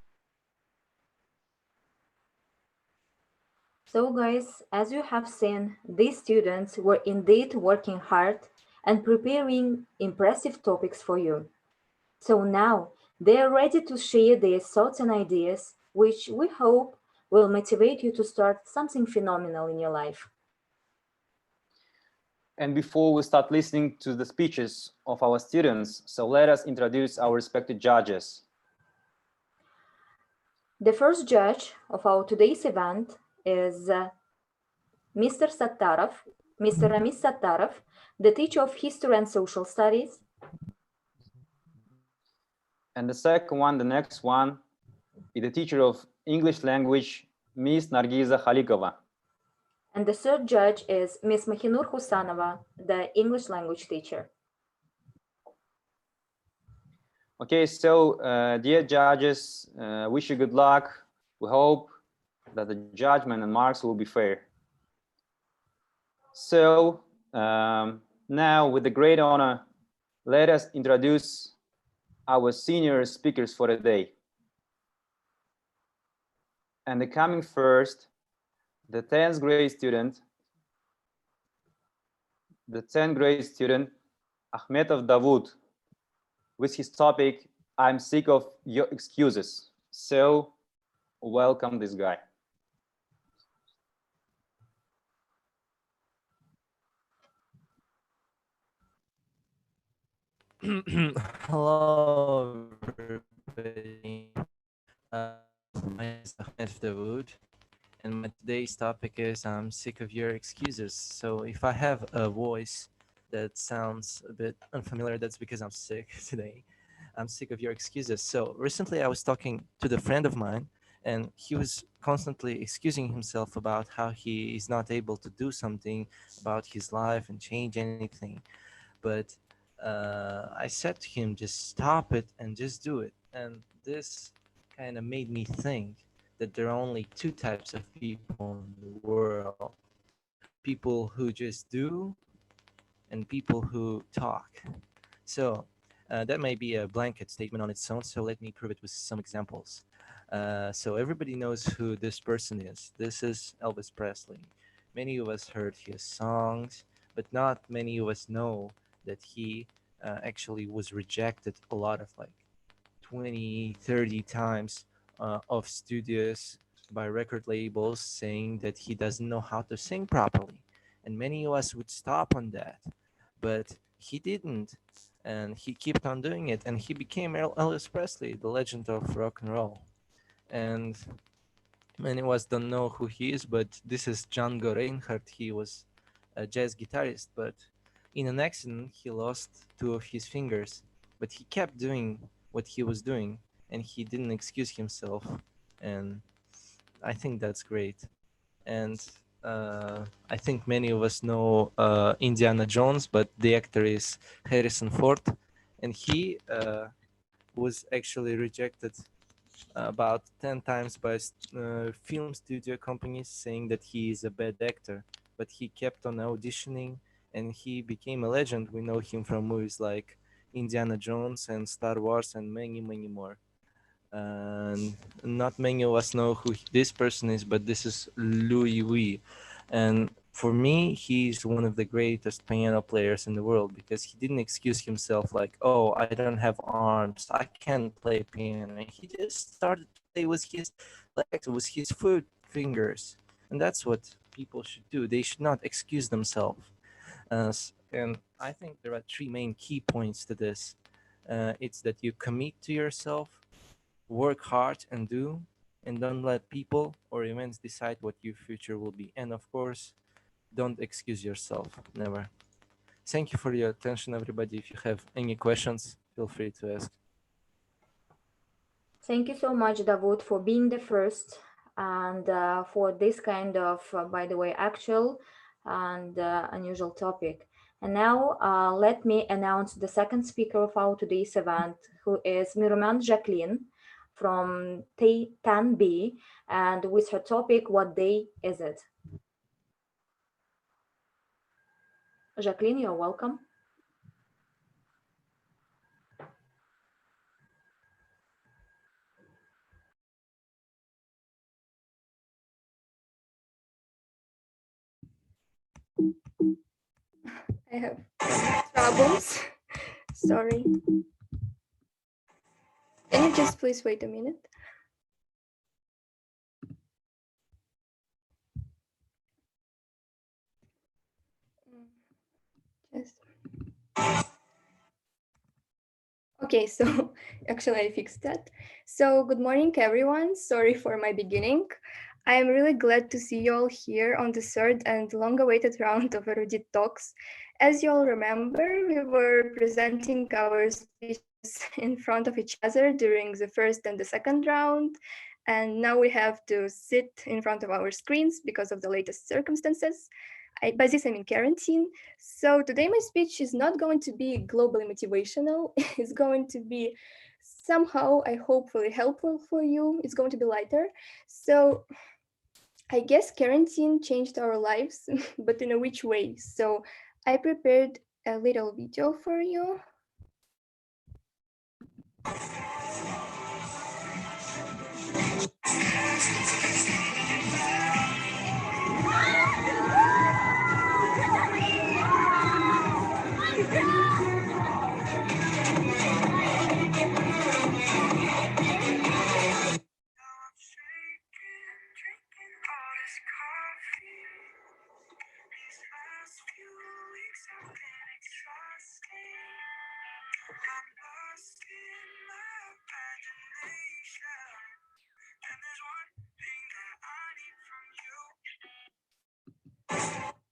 So guys, as you have seen, these students were indeed working hard and preparing impressive topics for you. So now they are ready to share their thoughts and ideas, which we hope will motivate you to start something phenomenal in your life. And before we start listening to the speeches of our students, so let us introduce our respected judges. The first judge of our today's event is Mr. Sattarov, Mr. Ramis Sattarov, the teacher of History and Social Studies. And the second one, the next one, is the teacher of English language, Miss Nargiza Khalikova. And the third judge is Miss Mahinur Husanova, the English language teacher. Okay, so dear judges, wish you good luck. We hope that the judgment and marks will be fair. So now, with the great honor, let us introduce our senior speakers for the day. And the coming first, the 10th grade student, Ahmetov Davud, with his topic, I'm sick of your excuses. So welcome this guy. Hello, everybody. My name is Ahmed Dawood, and my today's topic is I'm sick of your excuses. So if I have a voice that sounds a bit unfamiliar, that's because I'm sick today. I'm sick of your excuses. So recently I was talking to the friend of mine, and he was constantly excusing himself about how he is not able to do something about his life and change anything. But I said to him, just stop it and just do it. And this kind of made me think that there are only two types of people in the world: people who just do and people who talk. So that may be a blanket statement on its own, so let me prove it with some examples. So everybody knows who this person is. This is Elvis Presley. Many of us heard his songs, but not many of us know that he actually was rejected a lot of, like, 20, 30 times of studios by record labels, saying that he doesn't know how to sing properly. And many of us would stop on that, but he didn't. And he kept on doing it, and he became Elvis Presley, the legend of rock and roll. And many of us don't know who he is, but this is Django Reinhardt. He was a jazz guitarist, but in an accident, he lost two of his fingers. But he kept doing what he was doing, and he didn't excuse himself. And I think that's great. And I think many of us know Indiana Jones, but the actor is Harrison Ford, and he was actually rejected about 10 times by film studio companies, saying that he is a bad actor. But he kept on auditioning, and he became a legend. We know him from movies like Indiana Jones and Star Wars and many, many more. And not many of us know who this person is, but this is Louis Wee. And for me, he's one of the greatest piano players in the world, because he didn't excuse himself like, oh, I don't have arms, I can't play piano. He just started to play with his legs, with his foot fingers. And that's what people should do. They should not excuse themselves. And I think there are three main key points to this. It's that you commit to yourself, work hard and do, and don't let people or events decide what your future will be. And of course, don't excuse yourself. Never. Thank you for your attention, everybody. If you have any questions, feel free to ask. Thank you so much, Davut, for being the first and for this kind of, by the way, actual and unusual topic. And now let me announce the second speaker of our today's event, who is Miroman Jacqueline from T10B, and with her topic, What Day Is It? Jacqueline, you're welcome. I have troubles. Sorry. Can you just please wait a minute? Just. Okay, so actually I fixed that. So good morning, everyone. Sorry for my beginning. I am really glad to see you all here on the third and long-awaited round of Erudite Talks. As you all remember, we were presenting our speeches in front of each other during the first and the second round, and now we have to sit in front of our screens because of the latest circumstances. By this I mean quarantine. So today my speech is not going to be globally motivational. It's going to be somehow, I hopefully helpful for you. It's going to be lighter. So I guess quarantine changed our lives, but in a which way? So I prepared a little video for you.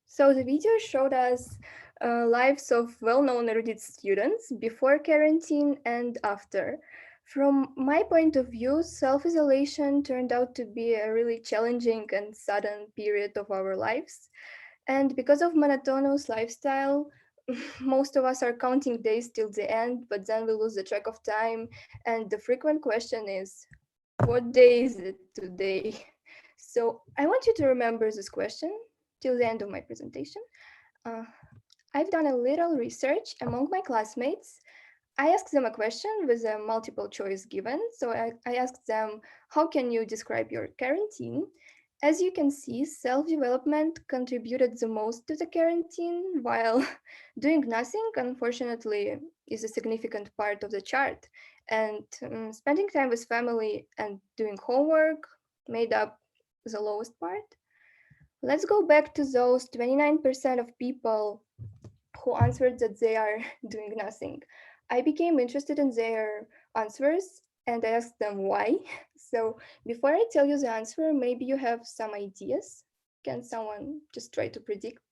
So the video showed us lives of well-known erudite students before quarantine and after. From my point of view, self-isolation turned out to be a really challenging and sudden period of our lives. And because of monotonous lifestyle, most of us are counting days till the end, but then we lose the track of time. And the frequent question is, what day is it today? So I want you to remember this question till the end of my presentation. Uh, I've done a little research among my classmates. I asked them a question with a multiple choice given. So I asked them, how can you describe your quarantine? As you can see, self-development contributed the most to the quarantine, while doing nothing, unfortunately, is a significant part of the chart. And spending time with family and doing homework made up the lowest part. Let's go back to those 29% of people who answered that they are doing nothing. I became interested in their answers and I asked them why. So before I tell you the answer, maybe you have some ideas. Can someone just try to predict?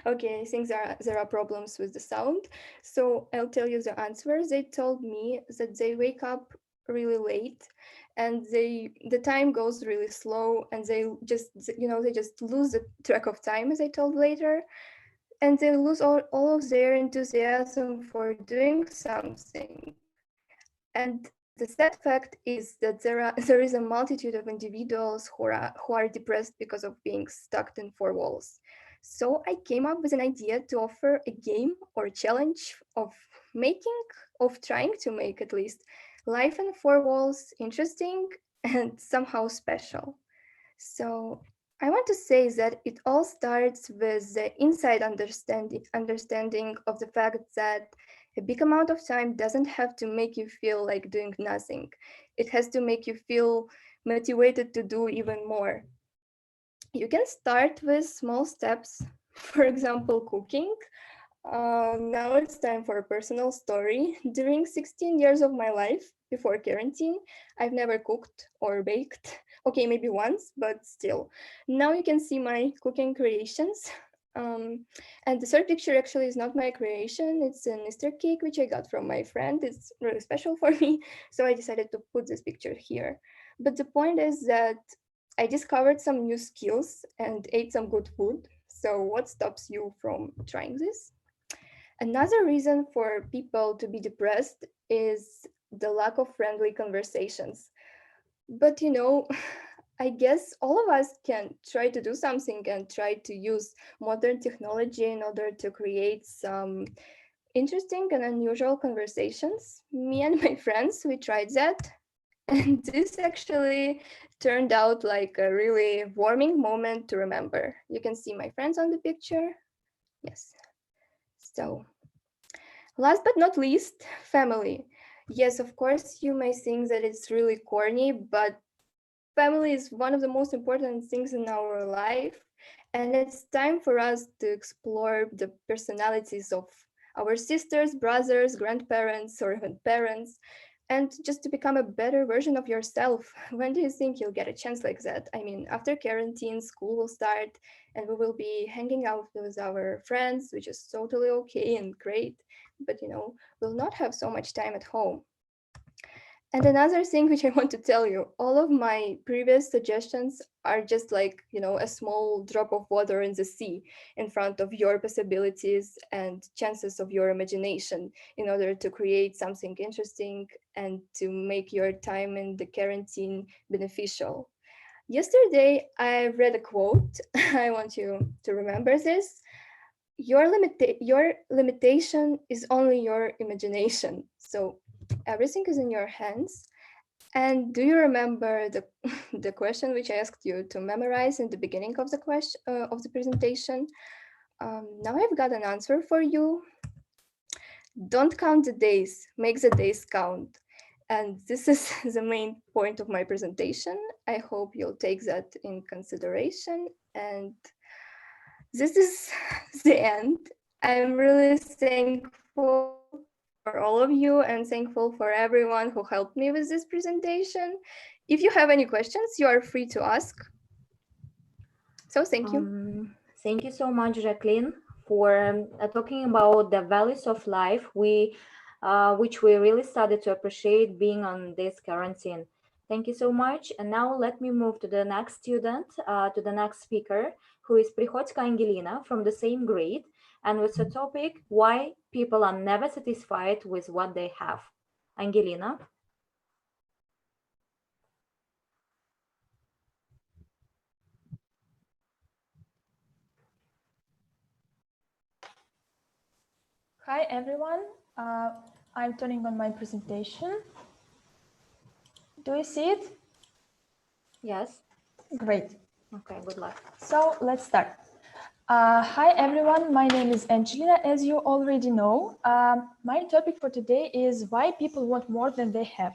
Okay, I think there are problems with the sound. So I'll tell you the answers. They told me that they wake up really late and the time goes really slow and they just lose the track of time, as I told later, and they lose all of their enthusiasm for doing something. And the sad fact is that there is a multitude of individuals who are depressed because of being stuck in four walls. So I came up with an idea to offer a game or challenge of trying to make at least life in four walls interesting and somehow special. So I want to say that it all starts with the inside understanding of the fact that a big amount of time doesn't have to make you feel like doing nothing. It has to make you feel motivated to do even more. You can start with small steps, for example, cooking. Now it's time for a personal story. During 16 years of my life, before quarantine, I've never cooked or baked. Okay, maybe once, but still. Now you can see my cooking creations. And the third picture actually is not my creation. It's an Easter cake, which I got from my friend. It's really special for me. So I decided to put this picture here. But the point is that I discovered some new skills and ate some good food. So what stops you from trying this? Another reason for people to be depressed is the lack of friendly conversations. But I guess all of us can try to do something and try to use modern technology in order to create some interesting and unusual conversations. Me and my friends, we tried that. And this actually turned out like a really warming moment to remember. You can see my friends on the picture. Yes. So, last but not least, family. Yes, of course, you may think that it's really corny, but family is one of the most important things in our life, and it's time for us to explore the personalities of our sisters, brothers, grandparents, or even parents, and just to become a better version of yourself. When do you think you'll get a chance like that? I mean, after quarantine, school will start, and we will be hanging out with our friends, which is totally okay and great, but we'll not have so much time at home. And another thing which I want to tell you, all of my previous suggestions are just like, a small drop of water in the sea in front of your possibilities and chances of your imagination in order to create something interesting and to make your time in the quarantine beneficial. Yesterday, I read a quote. I want you to remember this. Your limitation is only your imagination. So everything is in your hands. And do you remember the the question which I asked you to memorize in the beginning of the question of the presentation? Now I've got an answer for you. Don't count the days, make the days count. And this is the main point of my presentation. I hope you'll take that in consideration. And this is the end. I'm really thankful for all of you and thankful for everyone who helped me with this presentation. If you have any questions, you are free to ask. So thank you. Thank you so much, Jacqueline, for talking about the values of life, which we really started to appreciate being on this quarantine. Thank you so much. And now let me move to the next student, to the next speaker, who is Prihodska Angelina from the same grade, and with the topic, why people are never satisfied with what they have. Angelina. Hi everyone, I'm turning on my presentation. Do you see it? Yes. Great. Okay, good luck. So let's start. Hi everyone, my name is Angelina. As you already know, my topic for today is why people want more than they have.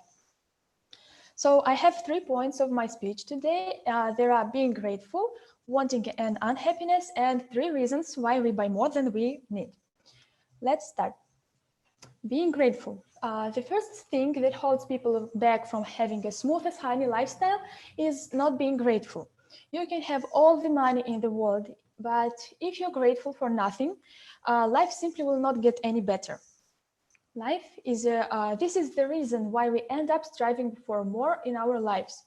So I have 3 points of my speech today. There are being grateful, wanting and unhappiness, and 3 reasons why we buy more than we need. Let's start. Being grateful. The first thing that holds people back from having a smooth as honey lifestyle is not being grateful. You can have all the money in the world, but if you're grateful for nothing, life simply will not get any better. Life is this is the reason why we end up striving for more in our lives.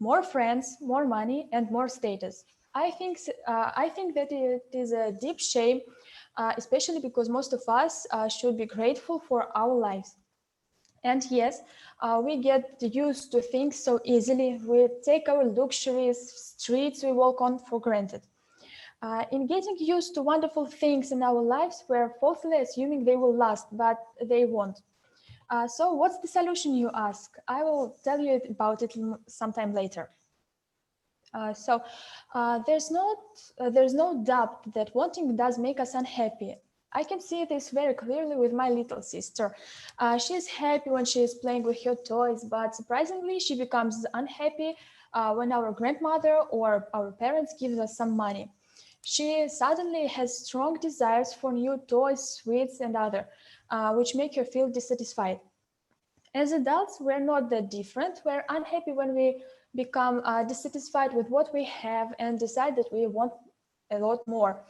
More friends, more money, and more status. I think that it is a deep shame, especially because most of us should be grateful for our lives. And yes, we get used to things so easily. We take our luxuries, streets we walk on for granted. In getting used to wonderful things in our lives, we're falsely assuming they will last, but they won't. So what's the solution, you ask? I will tell you about it sometime later. There's no doubt that wanting does make us unhappy. I can see this very clearly with my little sister. She's happy when she is playing with her toys, but surprisingly, she becomes unhappy when our grandmother or our parents give us some money. She suddenly has strong desires for new toys, sweets, and other, which make her feel dissatisfied. As adults, we're not that different. We're unhappy when we become dissatisfied with what we have and decide that we want a lot more.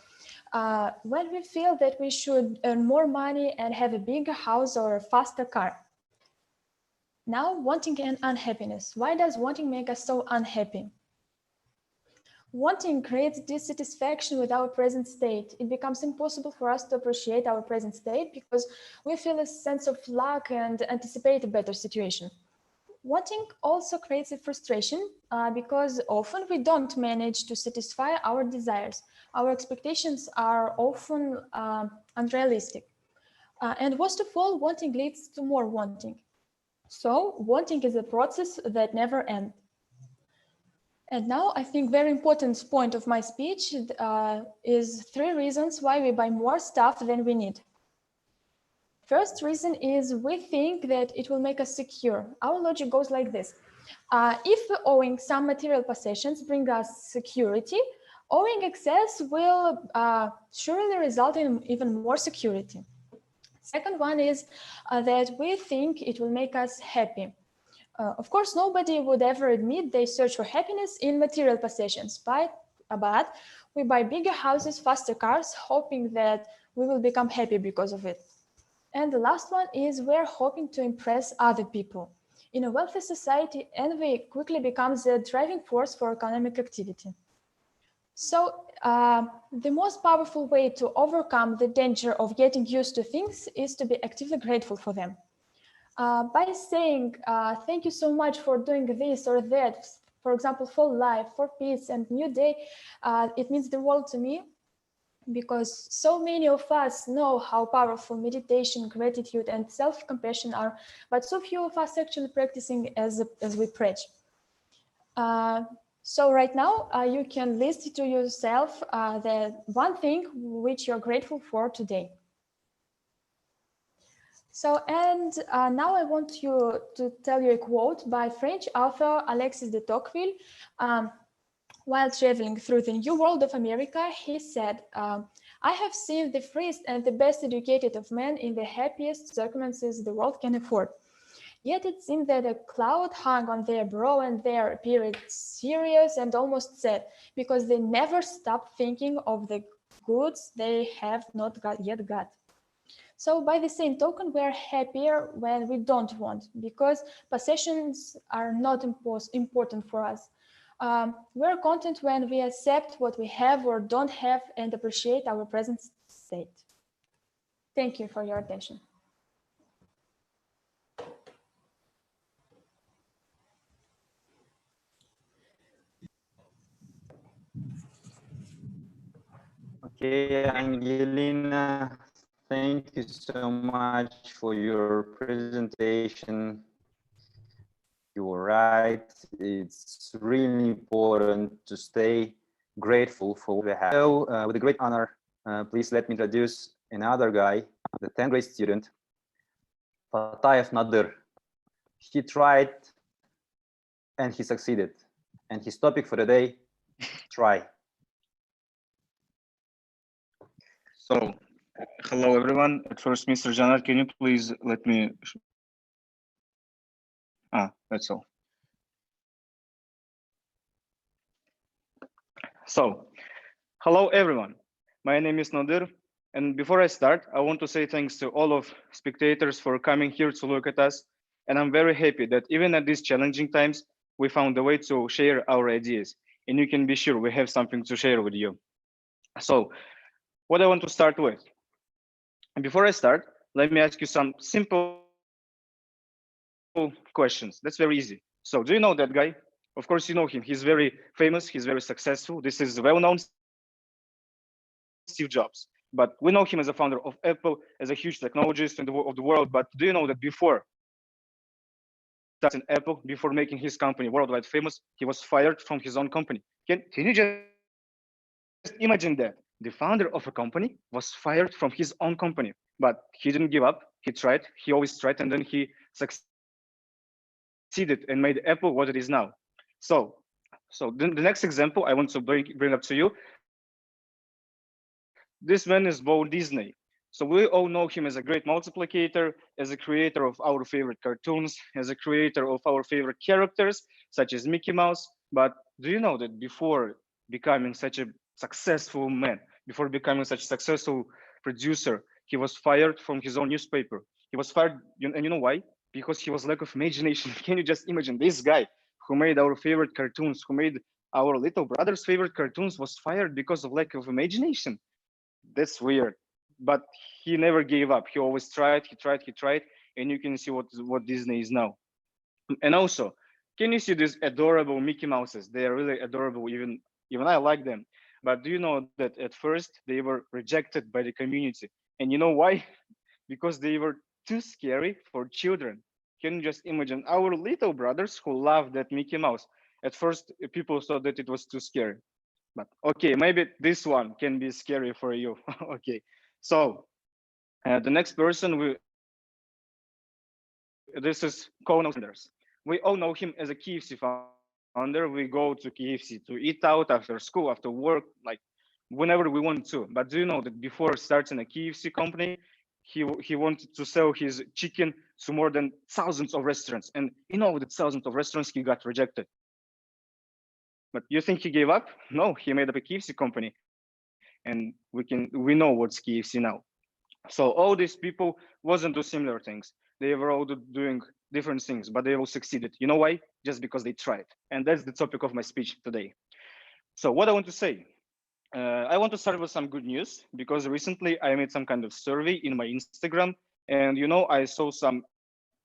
When we feel that we should earn more money and have a bigger house or a faster car. Now, wanting and unhappiness. Why does wanting make us so unhappy? Wanting creates dissatisfaction with our present state. It becomes impossible for us to appreciate our present state because we feel a sense of lack and anticipate a better situation. Wanting also creates a frustration because often we don't manage to satisfy our desires. Our expectations are often unrealistic. And worst of all, wanting leads to more wanting. So wanting is a process that never ends. And now I think very important point of my speech is 3 reasons why we buy more stuff than we need. First reason is we think that it will make us secure. Our logic goes like this. If owning some material possessions bring us security, owning excess will surely result in even more security. Second one is that we think it will make us happy. Of course, nobody would ever admit they search for happiness in material possessions, but we buy bigger houses, faster cars, hoping that we will become happy because of it. And the last one is we're hoping to impress other people. In a wealthy society, envy quickly becomes a driving force for economic activity. So the most powerful way to overcome the danger of getting used to things is to be actively grateful for them. By saying, thank you so much for doing this or that, for example, for life, for peace and new day, it means the world to me because so many of us know how powerful meditation, gratitude and self-compassion are, but so few of us actually practicing as we preach. So right now you can list to yourself the one thing which you're grateful for today. So, and now I want you to tell you a quote by French author Alexis de Tocqueville. While traveling through the New World of America, he said, I have seen the freest and the best educated of men in the happiest circumstances the world can afford. Yet it seemed that a cloud hung on their brow and they appeared serious and almost sad because they never stopped thinking of the goods they have not yet got. So by the same token, we are happier when we don't want because possessions are not important for us. We're content when we accept what we have or don't have and appreciate our present state. Thank you for your attention. Okay, Angelina, thank you so much for your presentation. You were right. It's really important to stay grateful for what we have. So, with a great honor, please let me introduce another guy, the 10th grade student, Fatayev Nadir. He tried and he succeeded. And his topic for the day, try. So, hello everyone. At first, Mr. Janar, can you please let me... that's all. So, hello everyone. My name is Nadir. And before I start, I want to say thanks to all of spectators for coming here to look at us. And I'm very happy that even at these challenging times, we found a way to share our ideas. And you can be sure we have something to share with you. So, what I want to start with. And before I start, let me ask you some simple questions. That's very easy. So do you know that guy? Of course, you know him. He's very famous. He's very successful. This is well-known Steve Jobs. But we know him as a founder of Apple, as a huge technologist of the world. But do you know that before starting Apple, before making his company worldwide famous, he was fired from his own company? Can you just imagine that? The founder of a company was fired from his own company, but he didn't give up. He tried. He always tried, and then he succeeded and made Apple what it is now. So the next example I want to bring up to you. This man is Walt Disney. So we all know him as a great multiplicator, as a creator of our favorite cartoons, as a creator of our favorite characters, such as Mickey Mouse. But do you know that before becoming such a successful man, before becoming such a successful producer, he was fired from his own newspaper? He was fired, and you know why? Because he was lack of imagination. Can you just imagine this guy who made our favorite cartoons, who made our little brother's favorite cartoons was fired because of lack of imagination. That's weird. But he never gave up. He always tried, he tried, and you can see what Disney is now. And also, can you see these adorable Mickey Mouses? They are really adorable. Even I like them. But do you know that at first they were rejected by the community? And you know why? Because they were too scary for children. Can you just imagine our little brothers who love that Mickey Mouse? At first, people thought that it was too scary. But okay, maybe this one can be scary for you. Okay, so the next person, this is Colonel Sanders. We all know him as a KFC founder. We go to KFC to eat out after school, after work, like whenever we want to. But do you know that before starting a KFC company, he wanted to sell his chicken to more than thousands of restaurants, and in all the thousands of restaurants he got rejected. But you think he gave up? No, he made up a KFC company, and we know what's KFC now. So all these people wasn't do similar things. They were all doing different things, but they all succeeded. You know why? Just because they tried. And that's the topic of my speech today. So what I want to say, I want to start with some good news because recently I made some kind of survey in my Instagram, and I saw some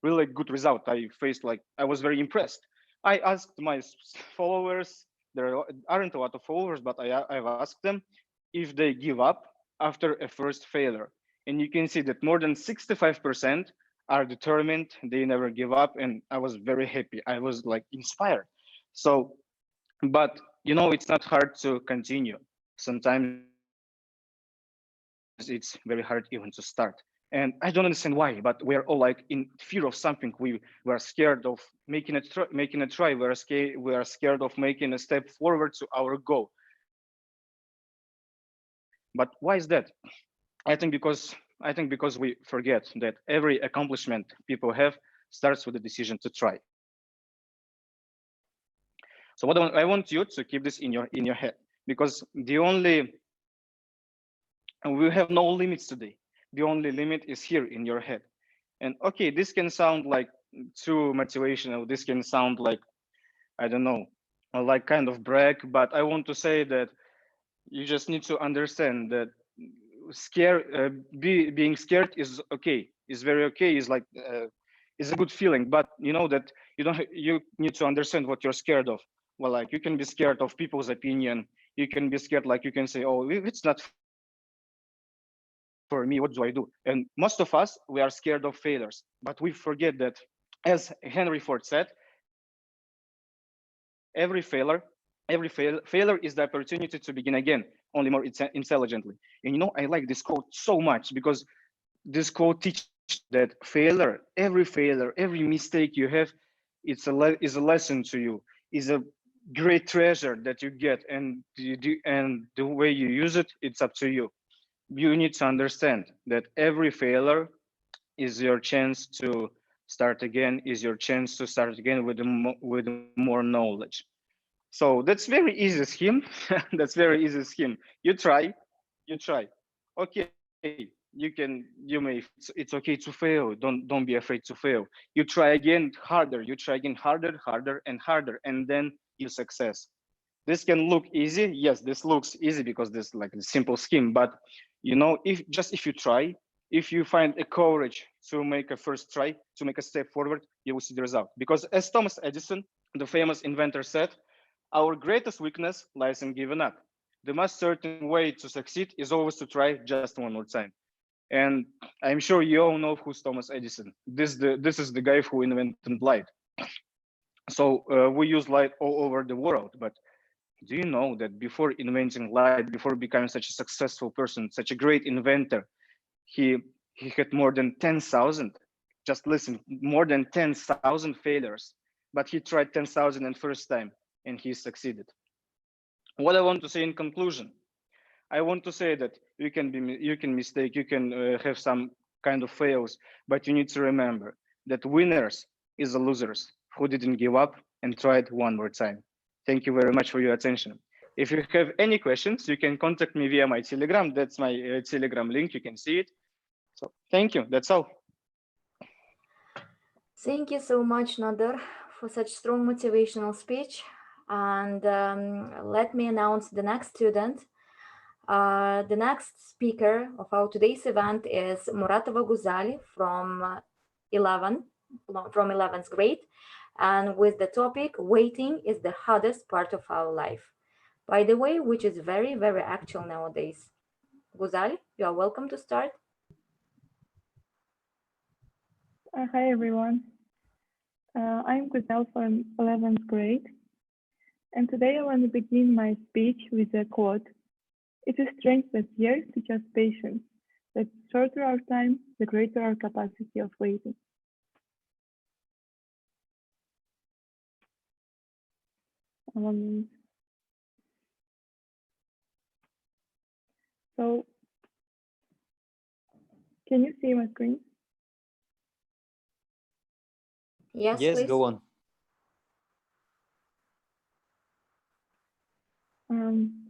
really good result. I faced like I was very impressed. I asked my followers. There aren't a lot of followers, but I've asked them if they give up after a first failure, and you can see that more than 65% are determined. They never give up, and I was very happy. I was like inspired. So, but it's not hard to continue. Sometimes it's very hard even to start. And I don't understand why, but we are all like in fear of something. We are scared of making a try. We are scared of making a step forward to our goal. But why is that? I think because we forget that every accomplishment people have starts with the decision to try. So I want you to keep this in your head, because we have no limits today. The only limit is here in your head. And okay, this can sound like too motivational. This can sound like, I don't know, like kind of brag, but I want to say that you just need to understand that being scared is okay. Is very okay. Is a good feeling, but you know that you need to understand what you're scared of. Well, like you can be scared of people's opinion. You can be scared, like you can say, oh, it's not for me, what do I do? And most of us, we are scared of failures, but we forget that, as Henry Ford said, every failure is the opportunity to begin again, only more intelligently. And I like this quote so much because this quote teaches me that failure, every mistake you have, is a lesson to you, is a great treasure that you get, and the way you use it, it's up to you. You need to understand that every failure is your chance to start again, is your chance to start again with with more knowledge. So that's very easy scheme. That's very easy scheme. You try. Okay, you may, it's okay to fail. Don't be afraid to fail. You try again harder. You try again harder and harder, and then you success. This can look easy. Yes, this looks easy because this like a simple scheme. But if you try, if you find a courage to make a first try, to make a step forward, you will see the result. Because as Thomas Edison, the famous inventor, said, our greatest weakness lies in giving up. The most certain way to succeed is always to try just one more time. And I'm sure you all know who's Thomas Edison. This is the guy who invented light. So we use light all over the world. But do you know that before inventing light, before becoming such a successful person, such a great inventor, he he had more than 10,000. Just listen, more than 10,000 failures. But he tried 10,000 and first time, and he succeeded. What I want to say in conclusion, I want to say that you can mistake, you can have some kind of fails, but you need to remember that winners is the losers who didn't give up and tried one more time. Thank you very much for your attention. If you have any questions, you can contact me via my Telegram. That's my Telegram link. You can see it. So thank you. That's all. Thank you so much, Nader, for such strong motivational speech. And let me announce the next student. The next speaker of our today's event is Muratova Guzali from 11th grade, and with the topic waiting is the hardest part of our life. By the way, which is very, very actual nowadays. Guzali, you are welcome to start. Hi everyone. I'm Guzel from 11th grade, and today I want to begin my speech with a quote. It is strange that years teach us patience, that the shorter our time, the greater our capacity of waiting. So, can you see my screen? Yes, yes, please. go on.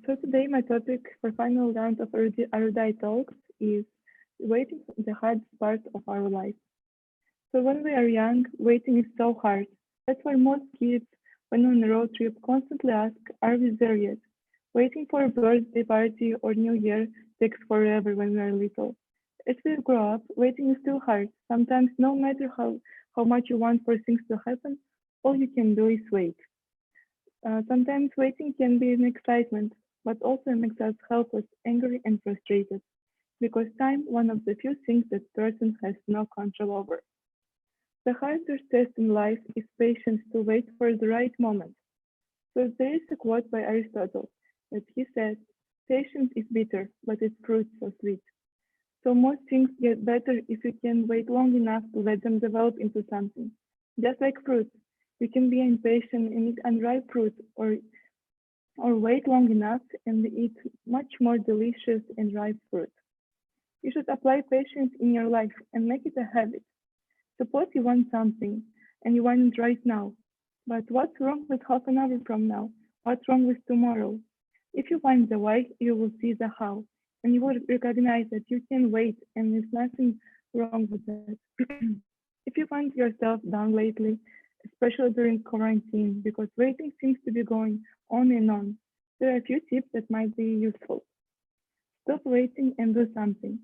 So today my topic for final round of Erudite Talks is waiting is the hardest part of our life. So when we are young, waiting is so hard. That's why most kids, when on a road trip, constantly ask, are we there yet? Waiting for a birthday party or New Year takes forever when we are little. As we grow up, waiting is still hard. Sometimes no matter how much you want for things to happen, all you can do is wait. Sometimes waiting can be an excitement, but also makes us helpless, angry, and frustrated, because time one of the few things that person has no control over. The hardest test in life is patience to wait for the right moment. So there is a quote by Aristotle that he said, patience is bitter, but its fruit so sweet. So most things get better if you can wait long enough to let them develop into something. Just like fruit, you can be impatient and eat unripe fruit, or wait long enough and eat much more delicious and ripe fruit. You should apply patience in your life and make it a habit. Suppose you want something and you want it right now. But what's wrong with half an hour from now? What's wrong with tomorrow? If you find the why, you will see the how, and you will recognize that you can wait and there's nothing wrong with that. If you find yourself down lately, especially during quarantine, because waiting seems to be going on and on, there are a few tips that might be useful. Stop waiting and do something.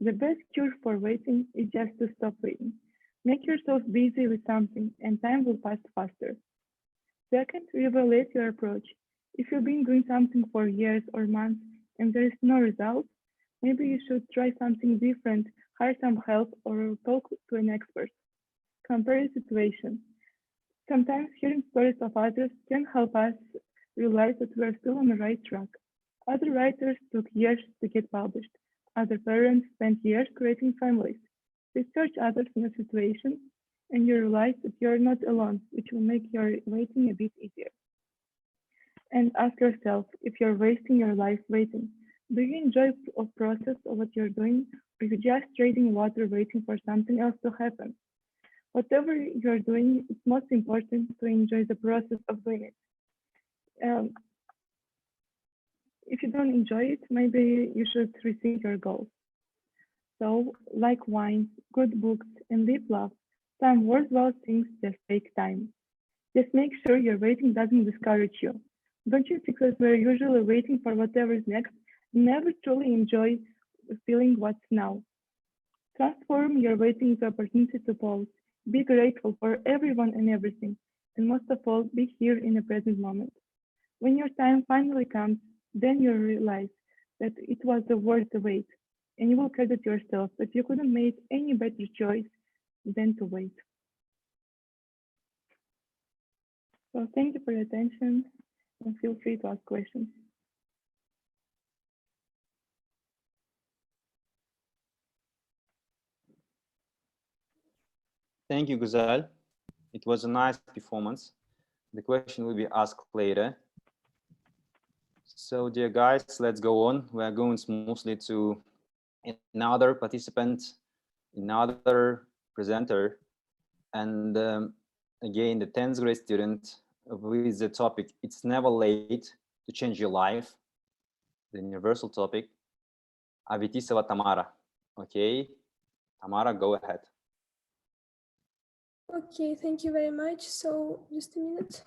The best cure for waiting is just to stop waiting. Make yourself busy with something and time will pass faster. Second, reevaluate your approach. If you've been doing something for years or months and there is no result, maybe you should try something different, hire some help, or talk to an expert. Compare the situation. Sometimes hearing stories of others can help us realize that we are still on the right track. Other writers took years to get published. Other parents spent years creating families. Research others in a situation, and you realize that you are not alone, which will make your waiting a bit easier. And ask yourself if you're wasting your life waiting. Do you enjoy the process of what you're doing, or are you just trading water waiting for something else to happen? Whatever you're doing, it's most important to enjoy the process of doing it. If you don't enjoy it, maybe you should rethink your goals. So, like wine, good books, and deep love, some worthwhile things just take time. Just make sure your waiting doesn't discourage you. Don't you think that we're usually waiting for whatever's next and never truly enjoy feeling what's now? Transform your waiting into opportunity to pause. Be grateful for everyone and everything, and most of all, be here in the present moment. When your time finally comes, then you'll realize that it was worth the wait, and you will credit yourself that you couldn't make any better choice than to wait. So thank you for your attention, and feel free to ask questions. Thank you, Guzal. It was a nice performance. The question will be asked later. So, dear guys, let's go on. We are going smoothly to another participant, another presenter, and again, the 10th grade student with the topic, it's never late to change your life, the universal topic, Avitisova Tamara. Okay, Tamara, go ahead. Okay, thank you very much. So just a minute.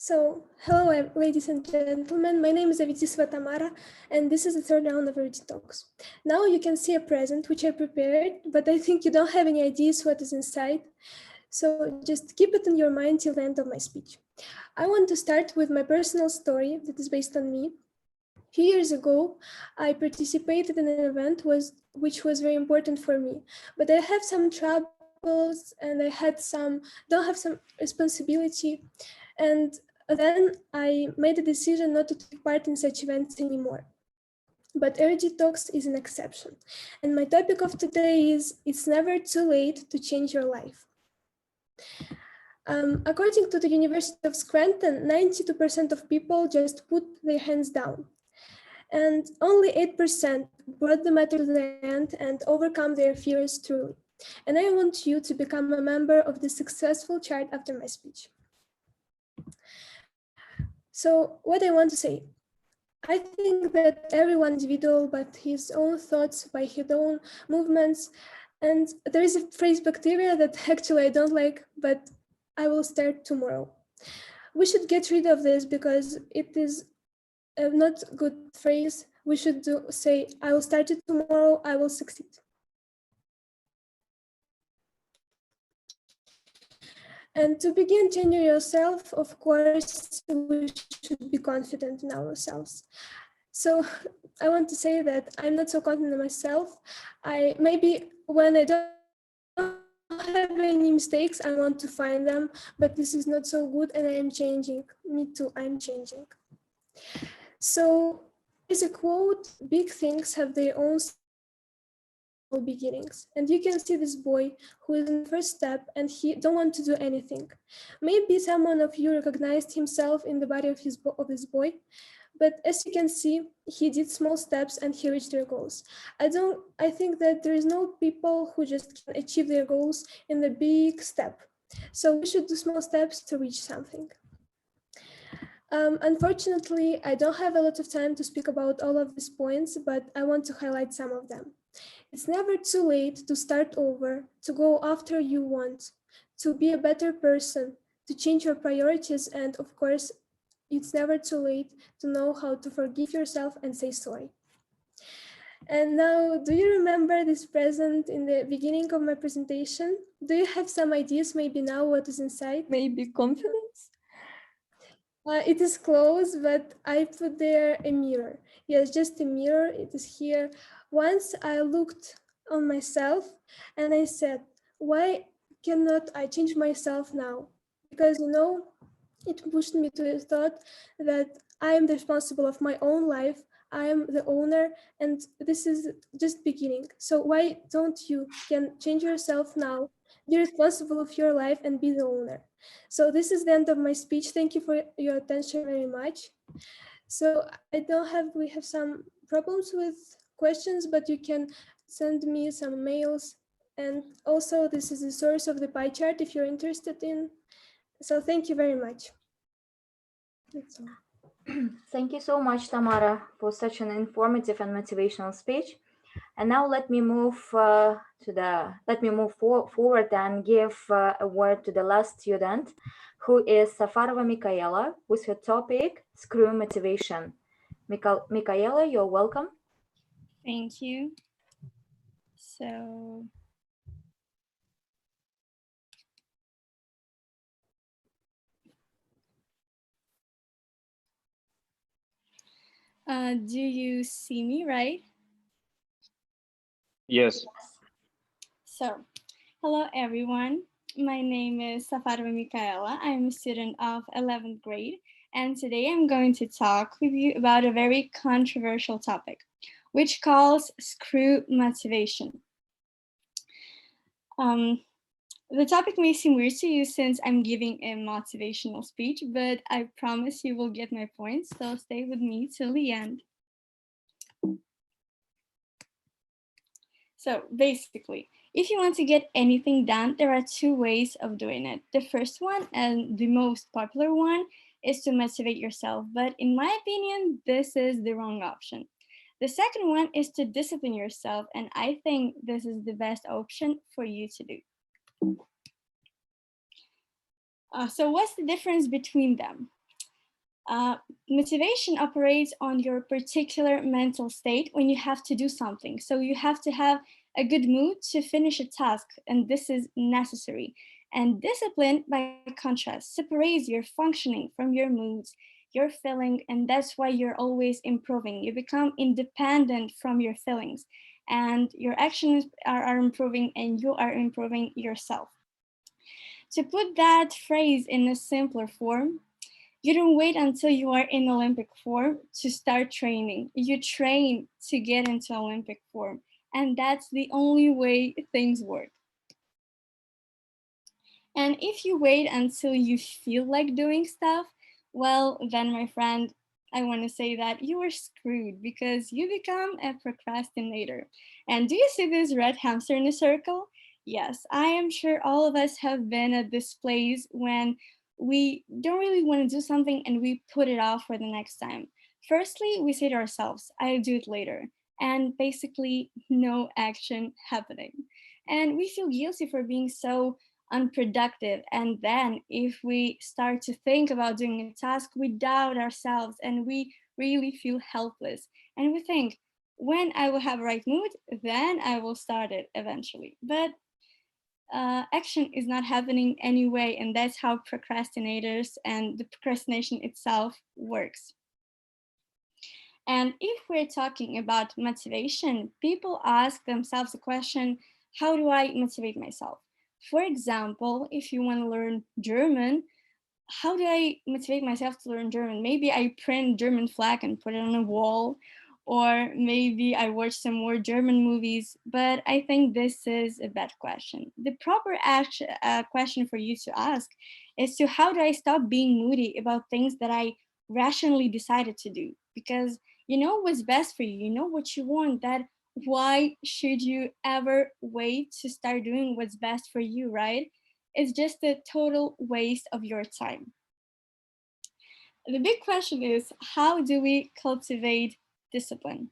So, hello, ladies and gentlemen. My name is Avitisova Tamara, and this is the third round of Erudite Talks. Now you can see a present which I prepared, but I think you don't have any ideas what is inside. So just keep it in your mind till the end of my speech. I want to start with my personal story that is based on me. A few years ago, I participated in an event which was very important for me, but I have some troubles and I don't have some responsibility, and then I made a decision not to take part in such events anymore. But Erudite Talks is an exception. And my topic of today is it's never too late to change your life. According to the University of Scranton, 92% of people just put their hands down. And only 8% brought the matter to the end and overcome their fears truly. And I want you to become a member of the successful chart after my speech. So what I want to say, I think that everyone is individual, but his own thoughts, by his own movements. And there is a phrase bacteria that actually I don't like, but I will start tomorrow. We should get rid of this because it is a not good phrase. We should say, I will start it tomorrow, I will succeed. And to begin changing yourself, of course, we should be confident in ourselves. So I want to say that I'm not so confident in myself. Maybe when I don't have any mistakes, I want to find them, but this is not so good and I am changing. Me too, I'm changing. So there's a quote, big things have their own beginnings. And you can see this boy who is in the first step and he don't want to do anything. Maybe someone of you recognized himself in the body of this boy, but as you can see, he did small steps and he reached their goals. I think that there is no people who just can achieve their goals in the big step. So we should do small steps to reach something. Unfortunately, I don't have a lot of time to speak about all of these points, but I want to highlight some of them. It's never too late to start over, to go after you want, to be a better person, to change your priorities, and of course, it's never too late to know how to forgive yourself and say sorry. And now, do you remember this present in the beginning of my presentation? Do you have some ideas maybe now what is inside? Maybe confidence? It is close, but I put there a mirror. Yes, just a mirror. It is here. Once I looked on myself and I said, why cannot I change myself now? Because, it pushed me to the thought that I am the responsible of my own life. I am the owner, and this is just beginning. So why don't you can change yourself now, be responsible of your life and be the owner? So this is the end of my speech. Thank you for your attention very much. So we have some problems with questions, but you can send me some mails. And also this is the source of the pie chart if you're interested in. So thank you very much. That's all. Thank you so much, Tamara, for such an informative and motivational speech. And now let me move forward and give a word to the last student, who is Safarova Mikaela, with her topic Screw Motivation. Mikaela, you're welcome. Thank you. So do you see me, right? Yes. So, hello everyone. My name is Safarova Mikaela. I'm a student of 11th grade, and today I'm going to talk with you about a very controversial topic, which calls screw motivation. The topic may seem weird to you since I'm giving a motivational speech, but I promise you will get my point, so stay with me till the end. So basically, if you want to get anything done, there are two ways of doing it. The first one, and the most popular one, is to motivate yourself, but in my opinion, this is the wrong option. The second one is to discipline yourself, and I think this is the best option for you to do. So what's the difference between them? Uh, Motivation operates on your particular mental state when you have to do something. So you have to have a good mood to finish a task, and this is necessary. And discipline, by contrast, separates your functioning from your moods, your feeling, and that's why you're always improving. You become independent from your feelings, and your actions are improving, and you are improving yourself. To put that phrase in a simpler form, you don't wait until you are in Olympic form to start training. You train to get into Olympic form. And that's the only way things work. And if you wait until you feel like doing stuff, well, then, my friend, I want to say that you are screwed because you become a procrastinator. And do you see this red hamster in a circle? Yes, I am sure all of us have been at this place when we don't really want to do something and we put it off for the next time. Firstly, we say to ourselves, I'll do it later. And basically, no action happening. And we feel guilty for being so unproductive. And then if we start to think about doing a task, we doubt ourselves and we really feel helpless. And we think, when I will have a right mood, then I will start it eventually. But action is not happening anyway, and that's how procrastinators and the procrastination itself works. And if we're talking about motivation, people ask themselves the question, how do I motivate myself? For example, if you want to learn German, how do I motivate myself to learn German? Maybe I print German flag and put it on a wall, or maybe I watch some more German movies, but I think this is a bad question. The proper question for you to ask is to how do I stop being moody about things that I rationally decided to do? Because you know what's best for you, you know what you want, that why should you ever wait to start doing what's best for you, right? It's just a total waste of your time. The big question is, how do we cultivate discipline?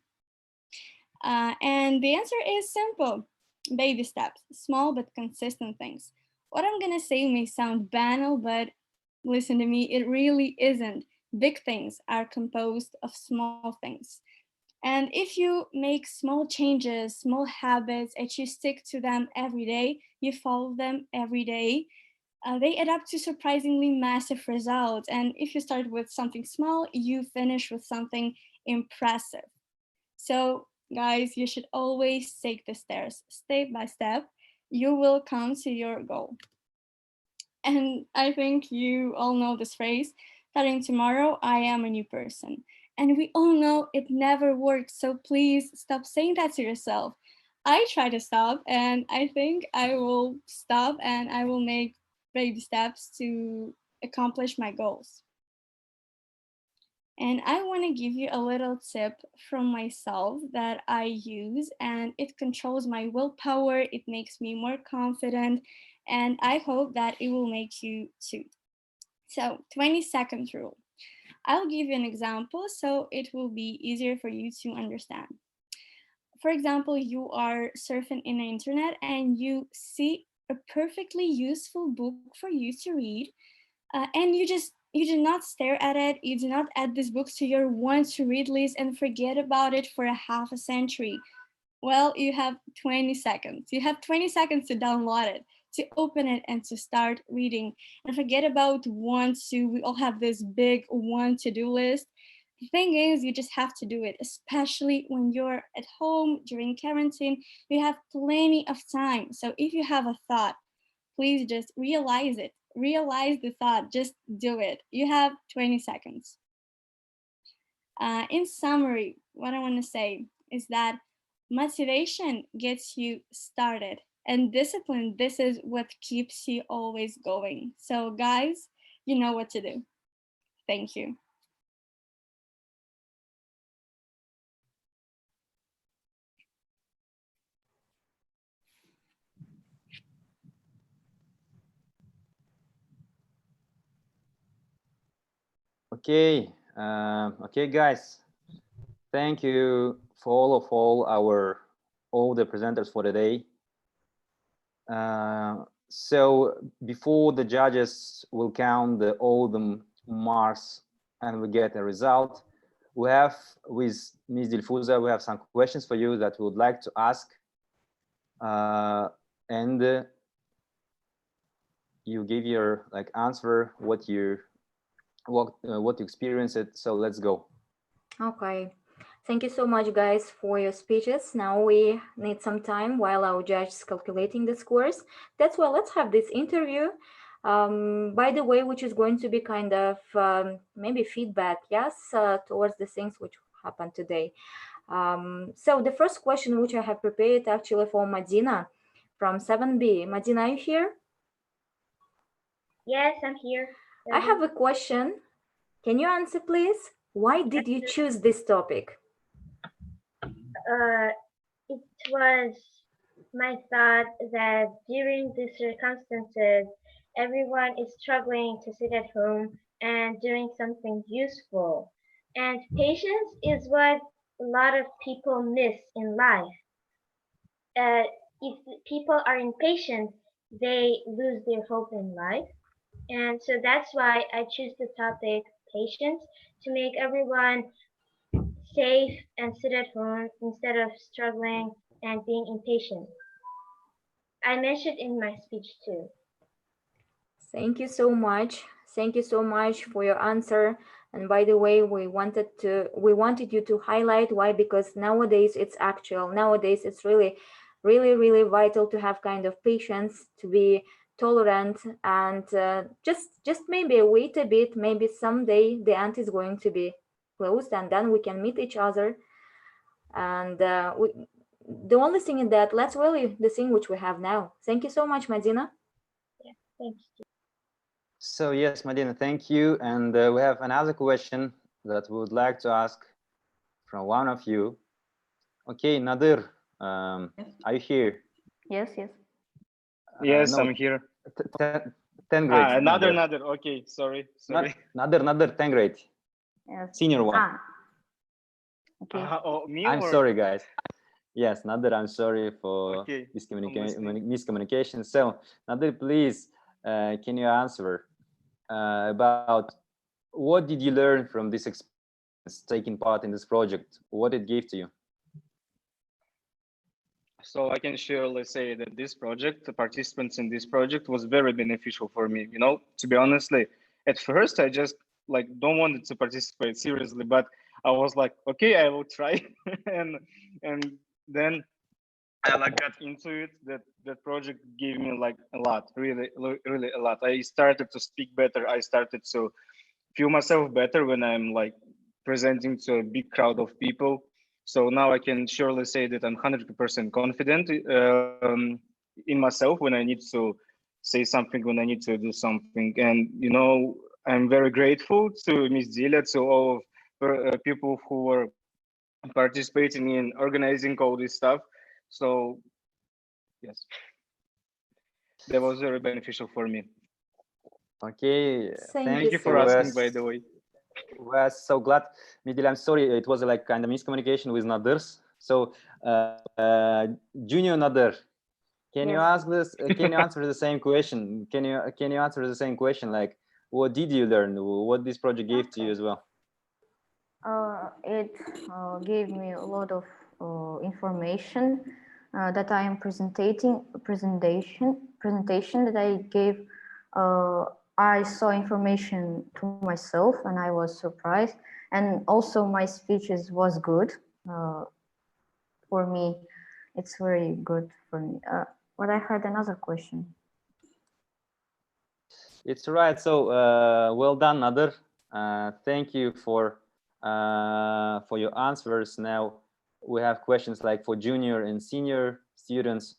And the answer is simple. Baby steps, small but consistent things. What I'm gonna say may sound banal, but listen to me, it really isn't. Big things are composed of small things. And if you make small changes, small habits, and you stick to them every day, you follow them every day, they add up to surprisingly massive results. And if you start with something small, you finish with something impressive. So, guys, you should always take the stairs step by step. You will come to your goal. And I think you all know this phrase, starting tomorrow, I am a new person. And we all know it never works. So please stop saying that to yourself. I try to stop, and I think I will stop and I will make baby steps to accomplish my goals. And I want to give you a little tip from myself that I use, and it controls my willpower, it makes me more confident, and I hope that it will make you too. So, 20-second rule. I'll give you an example so it will be easier for you to understand. For example, you are surfing in the internet and you see a perfectly useful book for you to read, and you do not stare at it, you do not add this book to your want to read list and forget about it for a half a century. Well, you have 20 seconds. You have 20 seconds to download it, to open it, and to start reading. And forget about want to. We all have this big want to do list. The thing is, you just have to do it, especially when you're at home during quarantine. You have plenty of time. So if you have a thought, please just realize it. Realize the thought, just do it. You have 20 seconds. In summary, what I want to say is that motivation gets you started, and discipline, this is what keeps you always going. So, guys, you know what to do. Thank you. Okay, okay, guys. Thank you for all the presenters for today. So before the judges will count all the marks and we get a result. We have with Ms. Dilfuza, we have some questions for you that we would like to ask. And you give your answer what you experienced it. So let's go. Okay. Thank you so much, guys, for your speeches. Now we need some time while our judge is calculating the scores. That's why let's have this interview. By the way, which is going to be kind of maybe feedback, yes, towards the things which happened today. So the first question which I have prepared actually for Madina from 7B. Madina, are you here? Yes, I'm here. I have a question. Can you answer, please? Why did you choose this topic? It was my thought that during these circumstances, everyone is struggling to sit at home and doing something useful. And patience is what a lot of people miss in life. If people are impatient, they lose their hope in life. And so that's why I choose the topic patience to make everyone safe and sit at home instead of struggling and being impatient. I mentioned in my speech too. Thank you so much. Thank you so much for your answer. And by the way, we wanted you to highlight why, because nowadays it's actual. Nowadays it's really, really, really vital to have kind of patience, to be tolerant, and just maybe wait a bit. Maybe someday the end is going to be closed, and then we can meet each other. And the only thing is that let's value the thing which we have now. Thank you so much, Madina. Yeah, thanks. So yes, Madina, thank you. And we have another question that we would like to ask from one of you. Okay, Nadir, are you here? Yes, yes. Yes, No, I'm here. 10 grade. Another. Nadir. Okay, sorry. Nadir, 10 grade. Yes. Senior one. Okay. Me I'm or? sorry, guys. Yes, Nadir, I'm sorry for Okay, miscommunication. So, Nadir, please, can you answer about what did you learn from this experience taking part in this project? What it gave to you? So I can surely say that this project, the participants in this project, was very beneficial for me. You know, to be honestly, at first I just don't wanted to participate seriously, but I was like, okay, I will try, and then I got into it. That project gave me a lot, really, really a lot. I started to speak better. I started to feel myself better when I'm presenting to a big crowd of people. So now I can surely say that I'm 100% confident in myself when I need to say something, when I need to do something. And, I'm very grateful to Ms. Dilia, to all of people who were participating in organizing all this stuff. So, yes, that was very beneficial for me. Okay, Thank you for asking, by the way. We're so glad. Midil, I'm sorry, it was kind of miscommunication with Nadir's. So, Junior Nadir, can you ask this? Can you answer the same question? Can you answer the same question? Like, what did you learn? What this project gave to you as well? It gave me a lot of information that I am presentation that I gave. I saw information to myself and I was surprised, and also my speeches was good for me. It's very good for me. But I had another question. It's right. So well done, Nadir. Thank you for your answers. Now we have questions like for junior and senior students.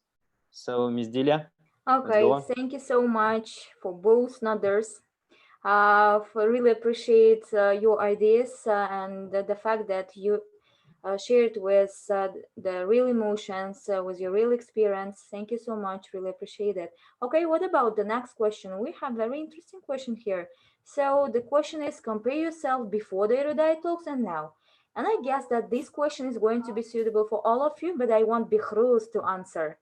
So Ms. Dilia. Okay, thank you so much for both Nadirs. Really appreciate your ideas and the fact that you shared with the real emotions, with your real experience. Thank you so much. Really appreciate it. Okay, what about the next question? We have very interesting question here. So the question is, compare yourself before the Erudite Talks and now. And I guess that this question is going to be suitable for all of you, but I want Bihruz to answer.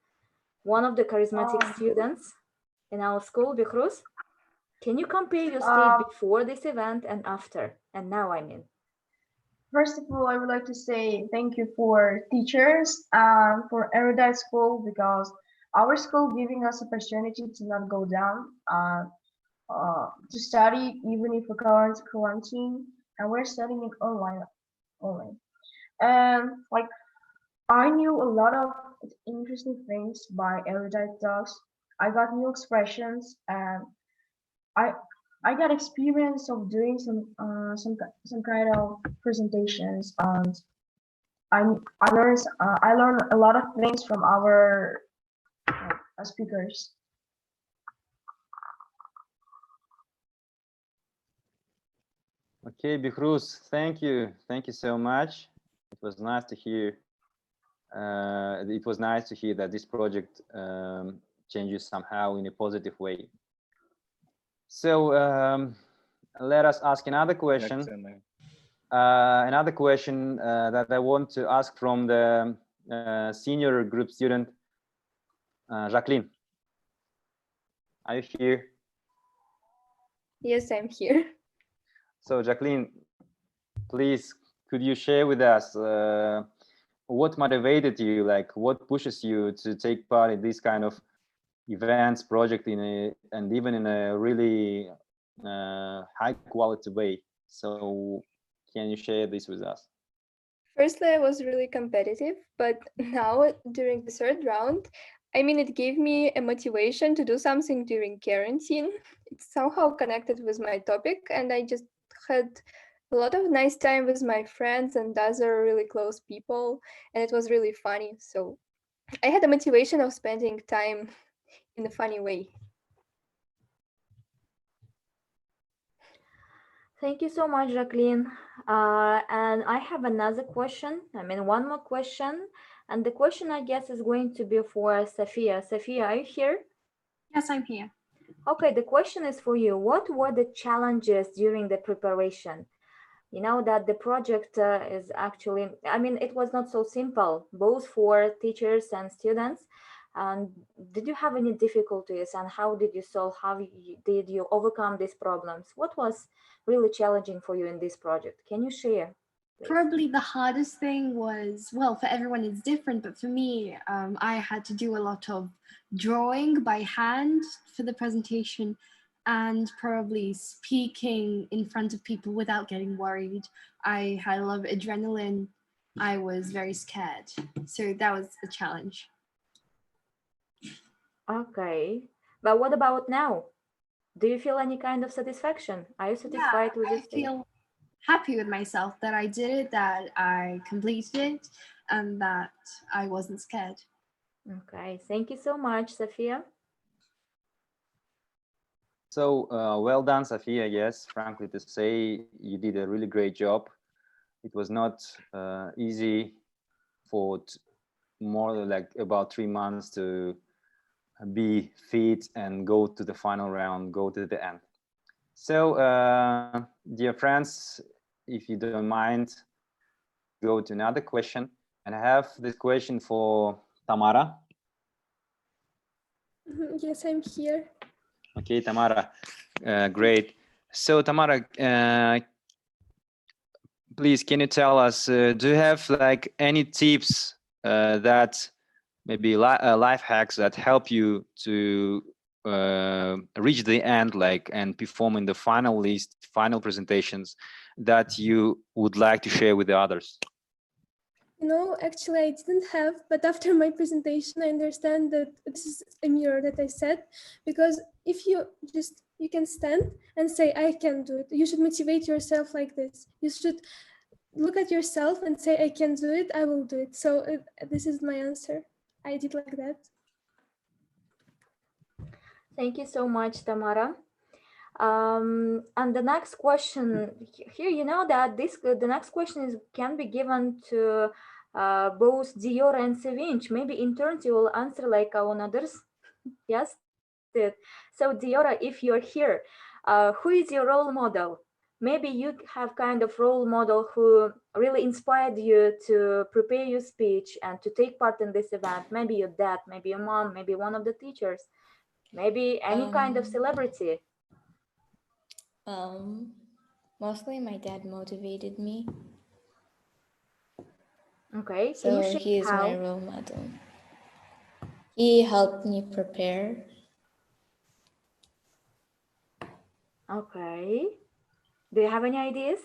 One of the charismatic students in our school, Bihruz. Can you compare your state before this event and after? And now, I mean. First of all, I would like to say thank you for teachers for Erudite School because our school giving us opportunity to not go down to study even if we're quarantine and we're studying online. And like I knew a lot of interesting things by Erudite Talks. I got new expressions and I I got experience of doing some kind of presentations and I I learned a lot of things from our speakers. Okay, Bihruz, thank you. Thank you so much. It was nice to hear. It was nice to hear that this project changes somehow in a positive way. So let us ask another question. Another question that I want to ask from the senior group student, Jacqueline. Are you here? Yes, I'm here. So Jacqueline, please, could you share with us what motivated you, like what pushes you to take part in this kind of events, project and even in a really high quality way? So can you share this with us? Firstly, I was really competitive, but now during the third round, I mean, it gave me a motivation to do something during quarantine. It's somehow connected with my topic, and I just had a lot of nice time with my friends and other really close people, and it was really funny. So I had a motivation of spending time in a funny way. Thank you so much, Jacqueline. And I have another question. I mean, one more question. And the question, I guess, is going to be for Sophia. Sophia, are you here? Yes, I'm here. Okay, the question is for you. What were the challenges during the preparation? You know that the project is actually, I mean, it was not so simple, both for teachers and students. And did you have any difficulties and how did you solve, did you overcome these problems? What was really challenging for you in this project? Can you share? Probably the hardest thing was, well, for everyone it's different, but for me, I had to do a lot of drawing by hand for the presentation and probably speaking in front of people without getting worried. I had a lot of adrenaline. I was very scared. So that was a challenge. Okay, but what about now? Do you feel any kind of satisfaction? Are you satisfied with this? I feel happy with myself that I did it, that I completed it, and that I wasn't scared. Okay, thank you so much, Sophia. So well done, Sophia. Yes, frankly to say, you did a really great job. It was not easy for more than like about 3 months to be fit and go to the final round, go to the end. So dear friends, if you don't mind, go to another question. And I have this question for Tamara. Yes, I'm here. Okay, Tamara, great. So Tamara, please, can you tell us, do you have like any tips that maybe life hacks that help you to reach the end, like, and perform in the final list, final presentations that you would like to share with the others? No, actually I didn't have, but after my presentation, I understand that this is a mirror that I said, because if you can stand and say, I can do it. You should motivate yourself like this. You should look at yourself and say, I can do it, I will do it. So this is my answer. I did like that. Thank you so much, Tamara. And the next question here, you know that the next question can be given to both Dior and Sevinch. Maybe in turn you will answer like on others. Yes. So Diora, if you're here, who is your role model? Maybe you have kind of role model who really inspired you to prepare your speech and to take part in this event. Maybe your dad, maybe your mom, maybe one of the teachers, maybe any kind of celebrity. Um, Mostly my dad motivated me. Okay, can you So share he is my how? role model. He helped me prepare. Okay. Do you have any ideas?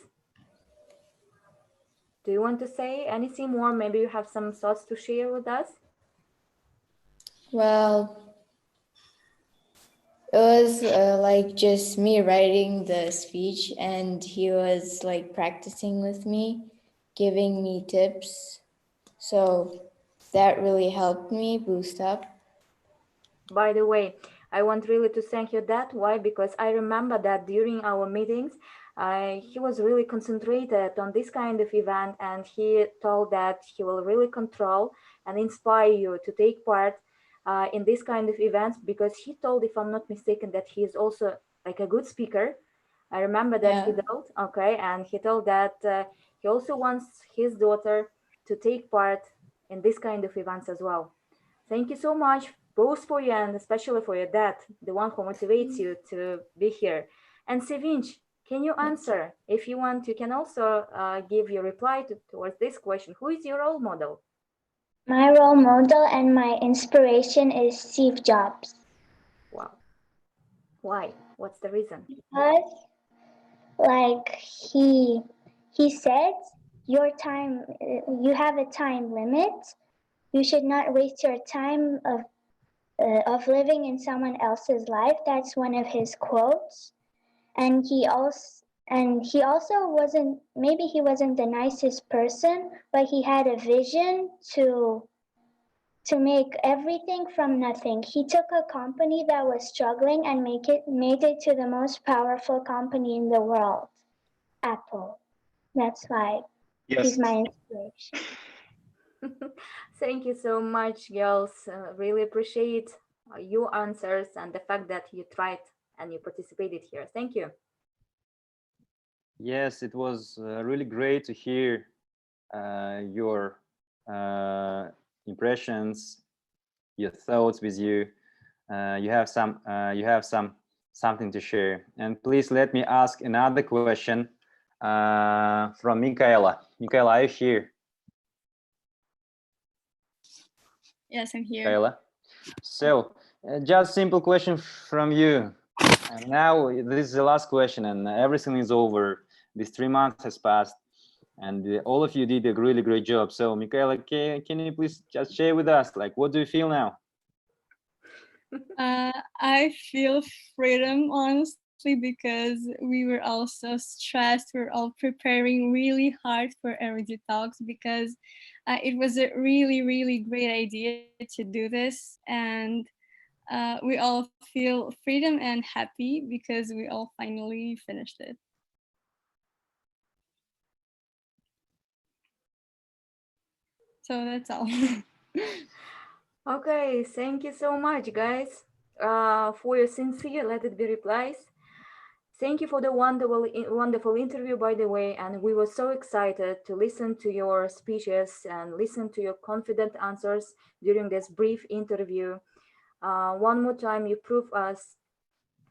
Do you want to say anything more? Maybe you have some thoughts to share with us? Well, it was like just me writing the speech, and he was like practicing with me, giving me tips. So that really helped me boost up. By the way, I want really to thank you that. Why? Because I remember that during our meetings, he was really concentrated on this kind of event, and he told that he will really control and inspire you to take part in this kind of events, because he told, if I'm not mistaken, that he is also like a good speaker. I remember that he Yeah. told, okay, and he told that he also wants his daughter to take part in this kind of events as well. Thank you so much, both for you and especially for your dad, the one who motivates you to be here. And Sevinch, can you answer? If you want, you can also give your reply towards this question. Who is your role model? My role model and my inspiration is Steve Jobs. Wow. Why? What's the reason? Because like he said, your time you have a time limit. You should not waste your time of living in someone else's life. That's one of his quotes. And he also wasn't, maybe he wasn't the nicest person, but he had a vision to make everything from nothing. He took a company that was struggling and made it to the most powerful company in the world, Apple. That's why he's Yes. my inspiration. Thank you so much, girls. Really appreciate your answers and the fact that you tried and you participated here. Thank you. Yes, it was really great to hear your uh, impressions, your thoughts with you. You have something to share. And please let me ask another question from Michaela. Michaela, are you here? Yes, I'm here. Michaela. So, just simple question from you. And now this is the last question, and everything is over. These 3 months has passed, and all of you did a really great job. So, Michaela, can you please just share with us, like, what do you feel now? I feel freedom, honestly, because we were all so stressed. We're all preparing really hard for Erudite Talks because it was a really, really great idea to do this. And we all feel freedom and happy because we all finally finished it. So that's all. Okay, thank you so much, guys, for your sincere let it be replies. Thank you for the wonderful interview, by the way, and we were so excited to listen to your speeches and listen to your confident answers during this brief interview. One more time, you proved us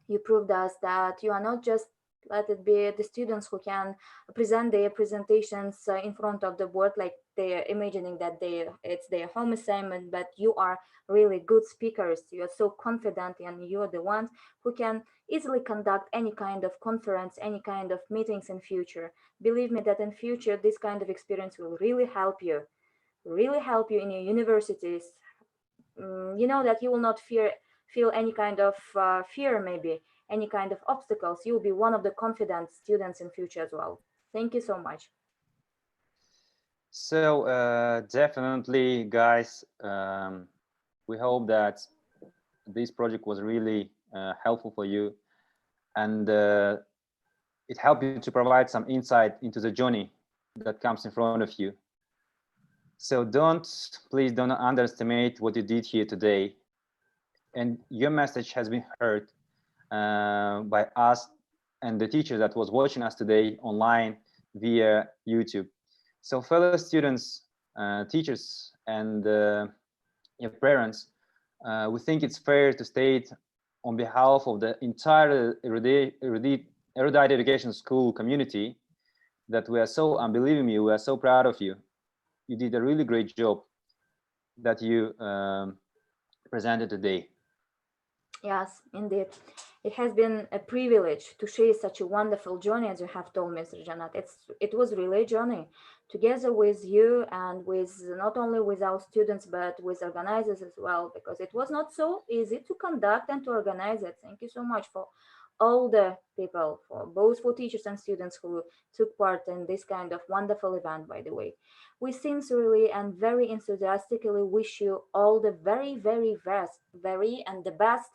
that you are not just let it be the students who can present their presentations in front of the board like they're imagining that it's their home assignment, but you are really good speakers. You are so confident, and you are the ones who can easily conduct any kind of conference, any kind of meetings in future. Believe me that in future this kind of experience will really help you in your universities. You know that you will not feel any kind of fear, maybe any kind of obstacles. You'll be one of the confident students in future as well. Thank you so much. So, definitely, guys, we hope that this project was really helpful for you, and it helped you to provide some insight into the journey that comes in front of you. So please don't underestimate what you did here today. And your message has been heard by us and the teacher that was watching us today online via YouTube. So fellow students, teachers, and your parents, we think it's fair to state on behalf of the entire Erudite Erudite Education School community that we are so, believe me, we are so proud of you. You did a really great job that you presented today. Yes, indeed. It has been a privilege to share such a wonderful journey as you have told, Mr. Janat. It was really a journey together with you and with not only with our students but with organizers as well, because it was not so easy to conduct and to organize it. Thank you so much for all the people, for both for teachers and students who took part in this kind of wonderful event, by the way. We sincerely and very enthusiastically wish you all the very and the best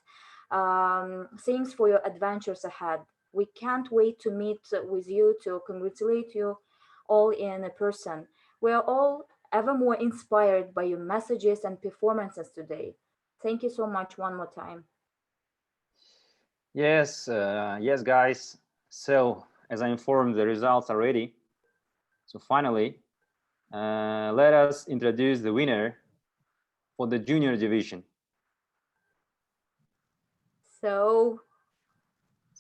things for your adventures ahead. We can't wait to meet with you, to congratulate you all in person. We are all ever more inspired by your messages and performances today. Thank you so much one more time. Yes, yes, guys. So, as I informed, the results are ready. So finally, let us introduce the winner for the junior division. So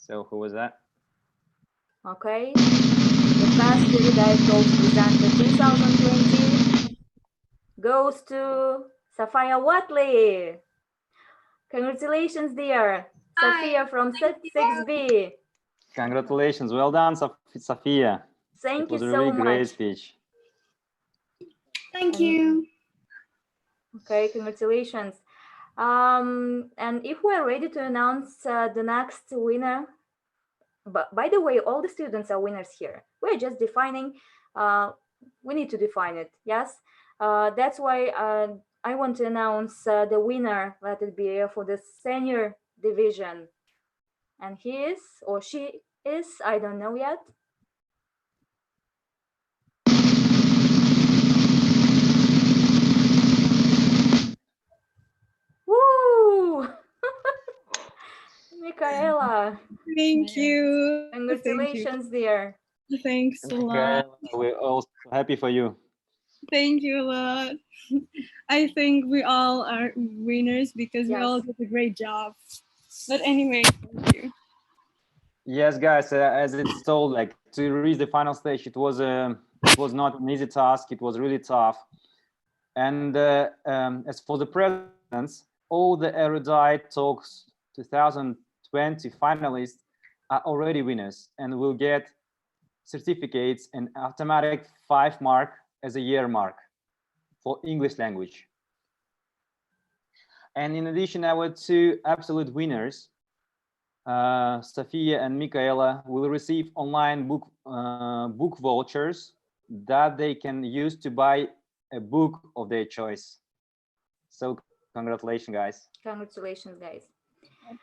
who was that? Okay, the best Erudite Talks presented 2020 goes to Safia Watley. Congratulations, dear. Safia from 6B. Congratulations, well done, Safia. Thank It was you a so really great much. speech. Thank you. Okay, congratulations. And if we're ready to announce the next winner, but by the way, all the students are winners here. We're just defining, we need to define it, yes? That's why I want to announce the winner, let it be for the senior division. And he is, or she is, I don't know yet. Woo! Michaela. Thank you. Congratulations, dear. Thanks a lot. We're also happy for you. Thank you a lot. I think we all are winners because we all did a great job. But anyway, thank you. Yes, guys. As it's told, like to reach the final stage, it was not an easy task. It was really tough. And as for the presents, all the Erudite Talks 2020 finalists are already winners and will get certificates and automatic 5 mark as a year mark for English language. And in addition, our 2 absolute winners, Safia and Michaela, will receive online book vouchers that they can use to buy a book of their choice. So congratulations, guys. Congratulations, guys.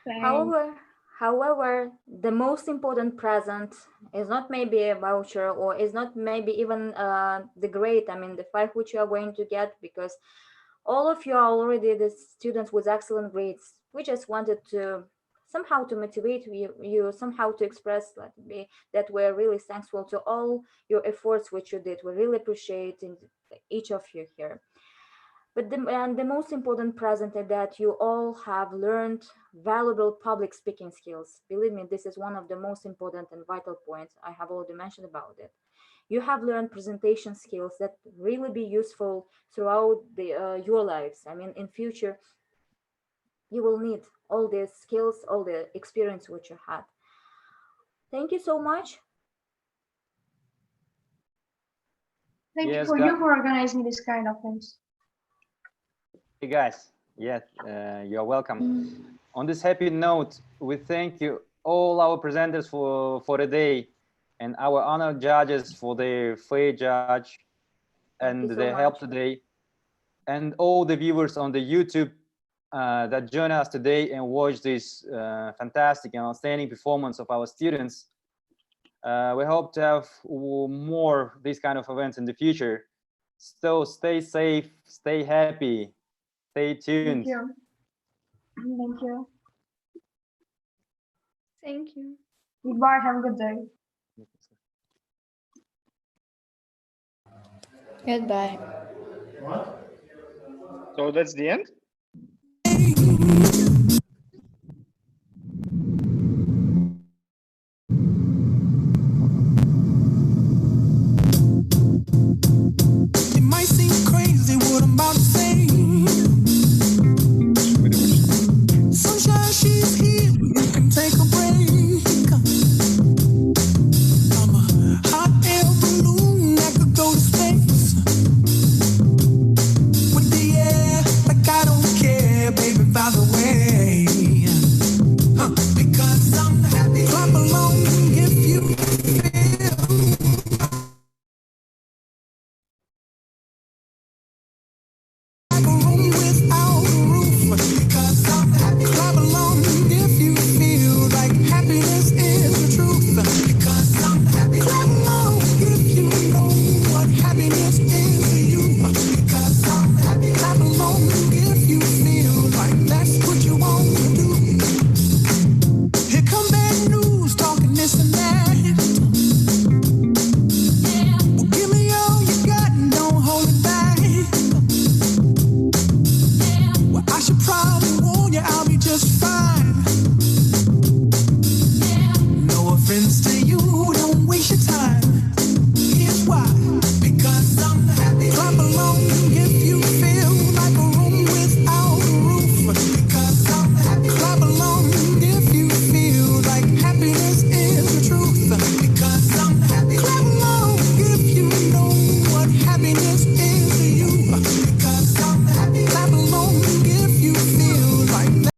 Thanks. However, the most important present is not maybe a voucher or is not maybe even the grade. I mean, the 5 which you are going to get, because all of you are already the students with excellent grades. We just wanted to somehow to motivate you somehow to express that we're really thankful to all your efforts which you did. We really appreciate each of you here. But the most important present is that you all have learned valuable public speaking skills. Believe me, this is one of the most important and vital points. I have already mentioned about it. You have learned presentation skills that really be useful throughout your lives. I mean, in future, you will need all these skills, all the experience which you had. Thank you so much. Thank Yes, you for organizing this kind of things. Hey guys, yes, you're welcome. On this happy note, we thank you all our presenters for the day and our honored judges for their fair judge and so their help much. today, and all the viewers on the YouTube that join us today and watch this fantastic and outstanding performance of our students. We hope to have more these kind of events in the future. So stay safe, stay happy, stay tuned. Thank you. Thank you. Thank you. Goodbye. Have a good day. Goodbye. So that's the end?